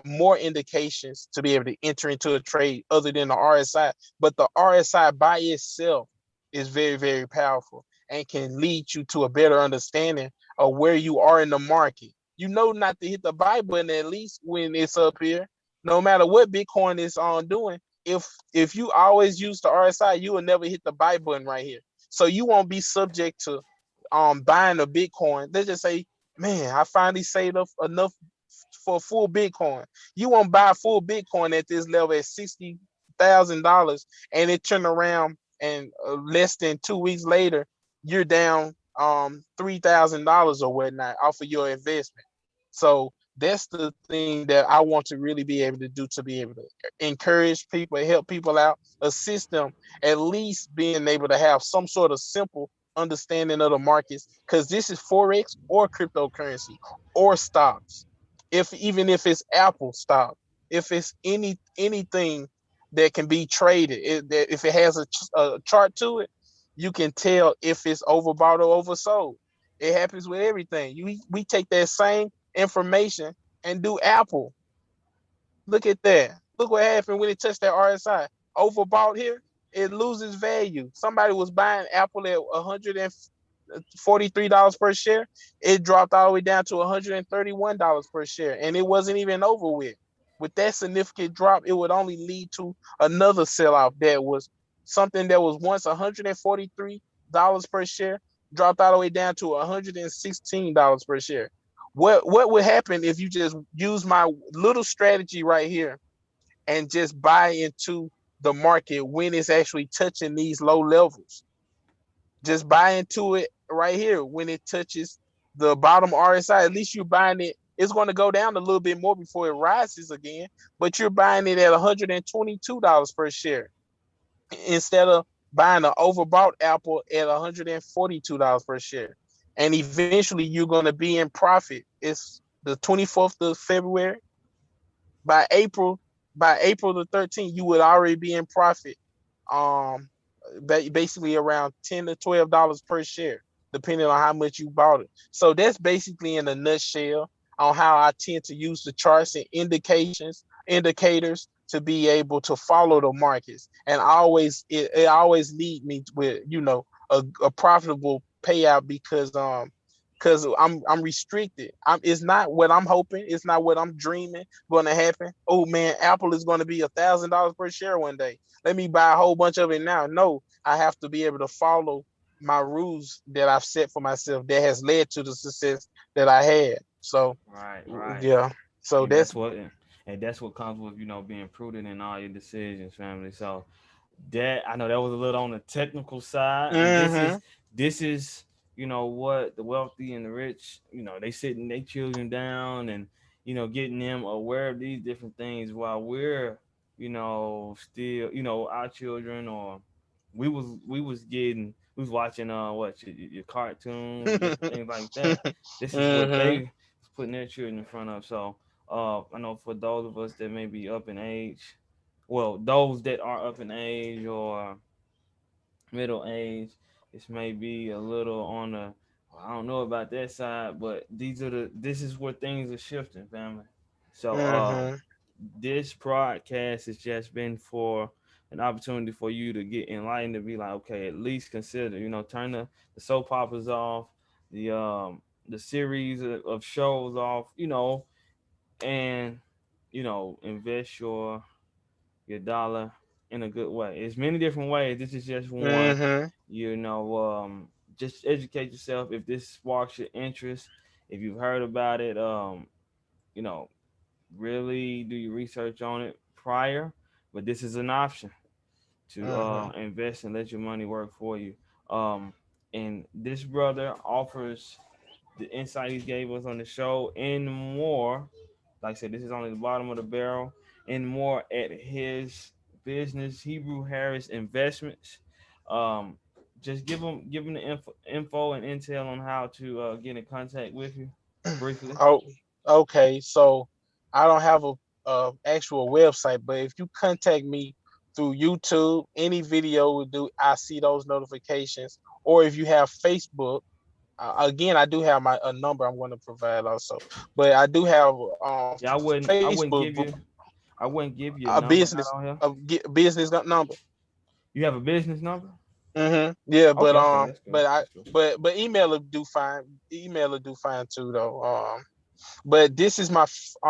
more indications to be able to enter into a trade other than the RSI. But the RSI by itself is very, very powerful and can lead you to a better understanding of where you are in the market. You know not to hit the buy button at least when it's up here. No matter what Bitcoin is on doing, if you always use the RSI, you will never hit the buy button right here. So you won't be subject to buying a Bitcoin. Let's just say, man, I finally saved up enough for full Bitcoin. You won't buy full Bitcoin at this level at $60,000, and it turn around and less than 2 weeks later, you're down $3,000 or whatnot off of your investment. So that's the thing that I want to really be able to do, to be able to encourage people, help people out, assist them, at least being able to have some sort of simple understanding of the markets, because this is Forex or cryptocurrency or stocks. If even if it's Apple stock, if it's anything that can be traded, if it has a chart to it, you can tell if it's overbought or oversold. It happens with everything. We take that same information and do Apple. Look at that. Look what happened when it touched that RSI. Overbought here, it loses value. Somebody was buying Apple at $143 per share. It dropped all the way down to $131 per share, and it wasn't even over with. With that significant drop, it would only lead to another sell-off that was something that was once $143 per share, dropped all the way down to $116 per share. What would happen if you just use my little strategy right here and just buy into the market when it's actually touching these low levels? Just buy into it right here when it touches the bottom RSI. At least you're buying it. It's going to go down a little bit more before it rises again, but you're buying it at $122 per share instead of buying an overbought Apple at $142 per share. And eventually you're going to be in profit. It's the 24th of February. By April, by April the 13th, you would already be in profit. Um, basically around $10 to $12 per share, depending on how much you bought it. So that's basically in a nutshell on how I tend to use the charts and indicators to be able to follow the markets. And always it always lead me with a profitable payout because I'm restricted. It's not what I'm hoping. It's not what I'm dreaming going to happen. Oh man, Apple is going to be $1,000 per share one day. Let me buy a whole bunch of it now. No, I have to be able to follow my rules that I've set for myself that has led to the success that I had. So Right, right. yeah. So And that's that's what comes with being prudent in all your decisions, family. So that I know that was a little on the technical side, but this mm-hmm. is this is what the wealthy and the rich, they sitting their children down and getting them aware of these different things while we're still our children, or we was watching what your cartoons and different things like that. This is what mm-hmm. they was putting their children in front of. So I know for those of us that may be up in age, well, those that are up in age or middle age, this may be a little on the, I don't know about that side, but this is where things are shifting, family. So Mm-hmm. this broadcast has just been for an opportunity for you to get enlightened, to be like, okay, at least consider, turn the soap operas off, the series of shows off, and invest your dollar in a good way. There's many different ways. This is just one. Mm-hmm. You know, just educate yourself if this sparks your interest. If you've heard about it, you know, really do your research on it prior. But this is an option to Mm-hmm. invest and let your money work for you. Um, And this brother offers the insight he gave us on the show and more. Like I said, this is only the bottom of the barrel and more at his business, Hebrew Harris Investments. Um, just give him the info and intel on how to get in contact with you briefly. Oh, okay. So I don't have a actual website, but if you contact me through YouTube, any video will do. I see those notifications. Or if you have Facebook, again, I do have my a number I'm going to provide also, but I do have Yeah, I Facebook wouldn't group, give you I wouldn't give you a a number not business on here. business number. You have a business number? Yeah, Okay, okay, that's good. but I That's good. but email will do fine. Email will do fine too though. But this is my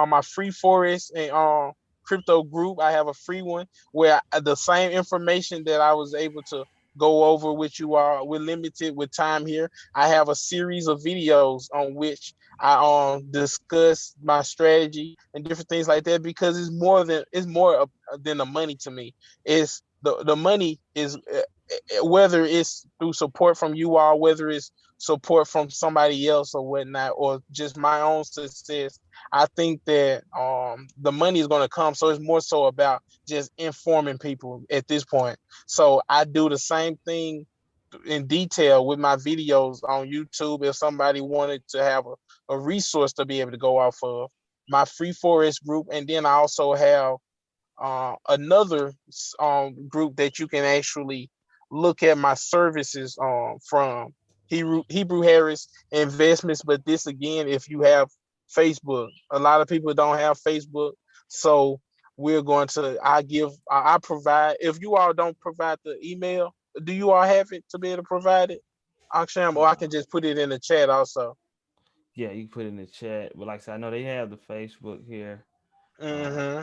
my free forest and crypto group. I have a free one where the same information that I was able to go over with you all. We're limited with time here. I have a series of videos on which I discuss my strategy and different things like that because it's more than the money to me. It's the money is whether it's through support from you all, whether it's support from somebody else or whatnot, or just my own success. I think that the money is going to come. So it's more so about just informing people at this point. So I do the same thing in detail with my videos on YouTube. If somebody wanted to have a resource to be able to go off of my free forest group, and then I also have another group that you can actually look at my services from Hebrew Harris Investments. But this again, if you have Facebook, a lot of people don't have Facebook, so we're going to I provide. If you all don't provide the email, do you all have it to be able to provide it, Aksham, or I can Uh, just put it in the chat also. yeah, you can put it in the chat. But like I said, I know they have the Facebook here. Uh, Mm-hmm.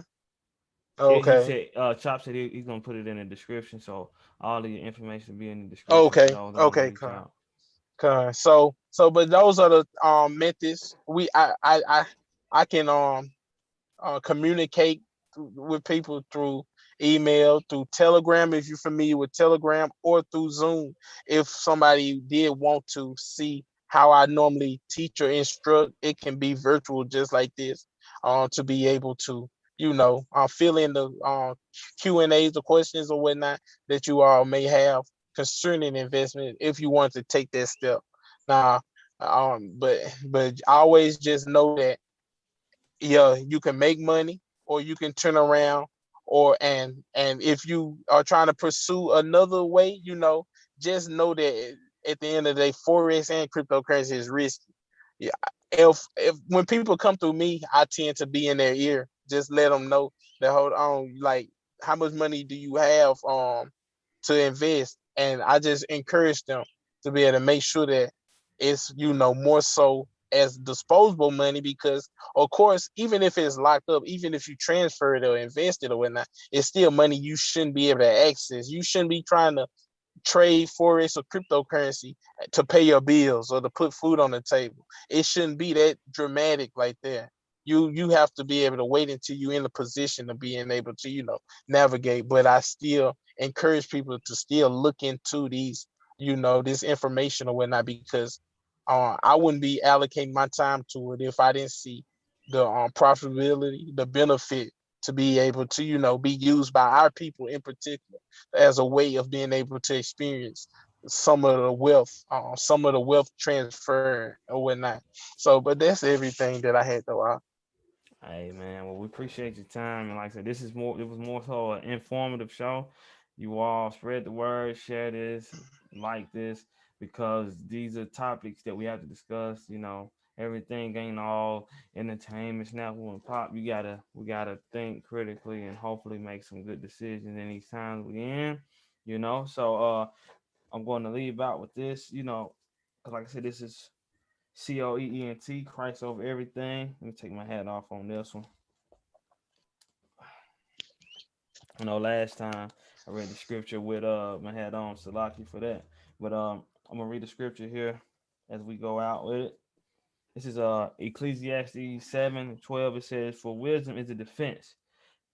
he Okay. said, Chop said he's gonna put it in the description, so all the information will be in the description for Okay. those that want to Okay. reach out. But those are the methods I can communicate with people through email, through Telegram if you're familiar with Telegram, or through Zoom if somebody did want to see how I normally teach or instruct. It can be virtual just like this, to be able to fill in the Q&As, the questions or whatnot that you all may have concerning investment if you want to take that step. Now, but always just know that, yeah, you can make money or you can turn around, or and if you are trying to pursue another way, just know that at the end of the day, forex and cryptocurrency is risky. Yeah, if when people come through me, I tend to be in their ear. Just let them know that, hold on, like, how much money do you have to invest? And I just encourage them to be able to make sure that it's, more so as disposable money, because of course, even if it's locked up, even if you transfer it or invest it or whatnot, it's still money you shouldn't be able to access. You shouldn't be trying to trade forex or cryptocurrency to pay your bills or to put food on the table. It shouldn't be that dramatic like that. You have to be able to wait until you're in a position of being able to, navigate. But I still encourage people to still look into this information or whatnot, because I wouldn't be allocating my time to it if I didn't see the profitability, the benefit to be able to, be used by our people in particular as a way of being able to experience some of the wealth transfer or whatnot. So, but that's everything that I had though. Hey man, well we appreciate your time, and like I said, it was more so an informative show. You all spread the word, share this, like this, because these are topics that we have to discuss. Everything ain't all entertainment, snapple and pop. We gotta think critically and hopefully make some good decisions in these times we in. So I'm going to leave out with this. Because like I said, this is COEENT, Christ over everything. Let me take my hat off on this one. Last time I read the scripture with my hat on, Salaki for that. But I'm gonna read the scripture here as we go out with it. This is Ecclesiastes 7:12. It says, "For wisdom is a defense."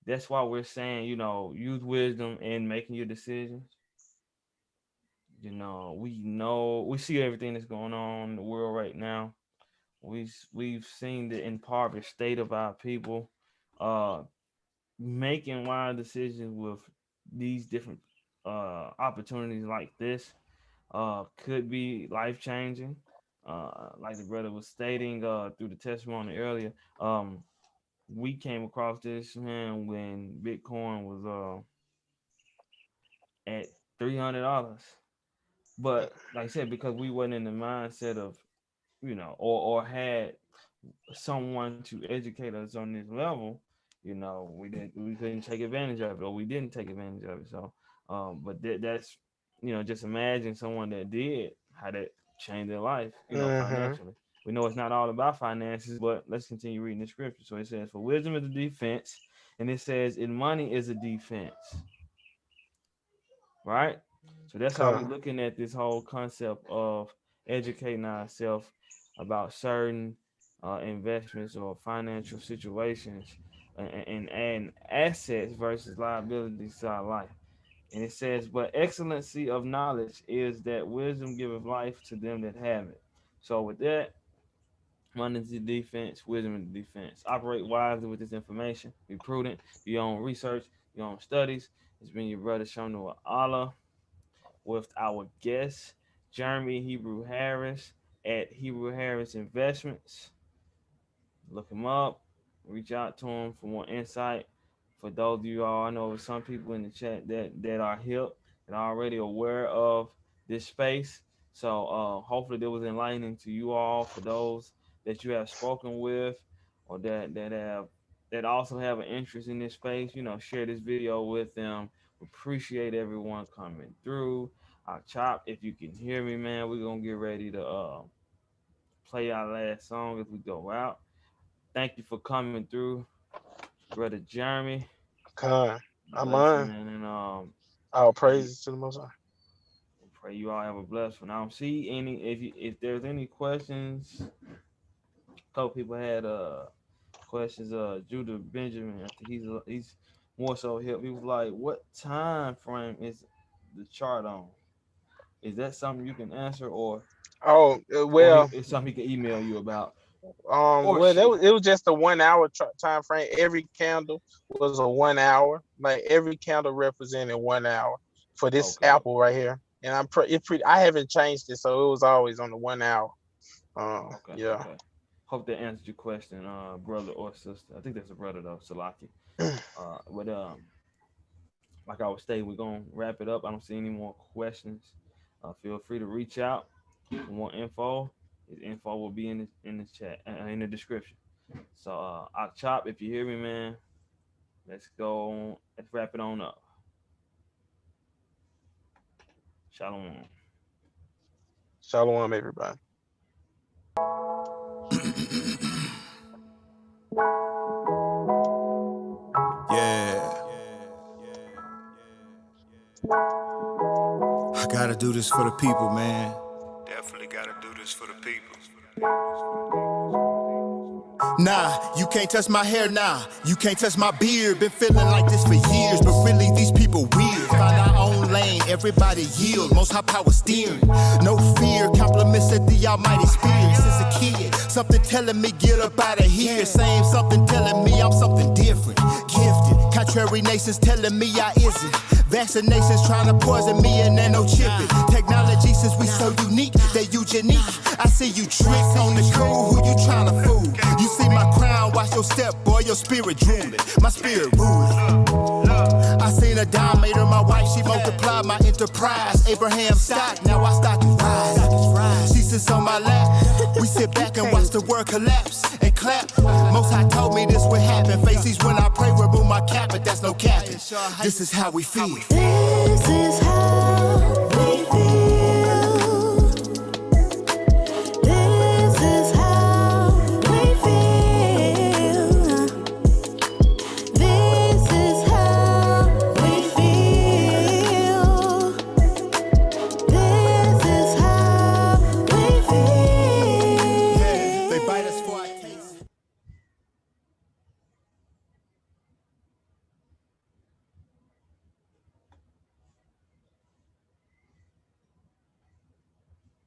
That's why we're saying, use wisdom in making your decisions. You know, we see everything that's going on in the world right now. We've seen the impoverished state of our people, uh, making wise decisions with these different opportunities like this could be life changing. Like the brother was stating through the testimony earlier, we came across this, man, when Bitcoin was at $300. But like I said, because we wasn't in the mindset of, or had someone to educate us on this level, we couldn't take advantage of it, or we didn't take advantage of it. So, but that's, just imagine someone that did, how that changed their life, Mm-hmm. financially. We know it's not all about finances, but let's continue reading the scripture. So it says, "For wisdom is a defense," and it says, "And money is a defense." Right? So that's how we're Con. looking at this whole concept of educating ourselves about certain investments or financial situations, and assets versus liabilities to our life. And it says, "But excellency of knowledge is that wisdom giveth life to them that have it." So with that, money is the defense, wisdom is the defense. Operate wisely with this information. Be prudent. Do your own research, your own studies. It's been your brother Shonu Allah with our guest, Jeremy Hebrew Harris at Hebrew Harris Investments. Look him up, reach out to him for more insight. For those of you all, I know some people in the chat that are hip and already aware of this space. So hopefully that was enlightening to you all. For those that you have spoken with, or that also have an interest in this space, share this video with them. Appreciate everyone coming through. Chop, if you can hear me, man, we're gonna get ready to play our last song as we go out. Thank you for coming through, brother Jeremy. Con. I'm Bless you, on. man, and All you, praises to the Most High. pray you all have a blessed one. I don't see any. If there's any questions, a couple people had questions. Judah Benjamin, I think he's more so help. He was like, "What time frame is the chart on? Is that something you can answer, Oh, or well, it's something he can email you about, or well, she?" it was just a 1 hour time frame. Every candle was a 1 hour. Like every candle represented 1 hour for this Okay, apple right here. And I haven't changed it, so it was always on the 1 hour. Yeah. okay. Hope that answered your question, brother or sister. I think that's a brother though, Salaki. But like I was stating, we're gonna wrap it up. I don't see any more questions. Feel free to reach out for more info. His info will be in the chat, in the description. So I'll chop if you hear me, man. Let's go. Let's wrap it on up. Shalom. Shalom, everybody. Yeah. I gotta do this for the people, man. Definitely gotta do this for the people. Nah, you can't touch my hair, nah. You can't touch my beard. Been feeling like this for years, but really these people weird. Find our own lane, everybody yield. Most high power steering. No fear, compliments at the almighty spirit. Since a kid, something telling me get up out of here. Same something telling me I'm something different. Gifted, contrary nations telling me I isn't. Vaccinations trying to poison me and then no chipping. Technology since we so unique, they eugenic. I see you trick on the cool, who you trying to fool? You see my crown, watch your step, boy, your spirit drooling. My spirit ruling. I seen a dominator, my wife, she multiplied my enterprise. Abraham stock, now our stock is rise. She sits on my lap, we sit back and watch the world collapse and clap. Most High told me this would happen. Faces when I pray, remove my cap, but that's no capping. This is how we feel. This is how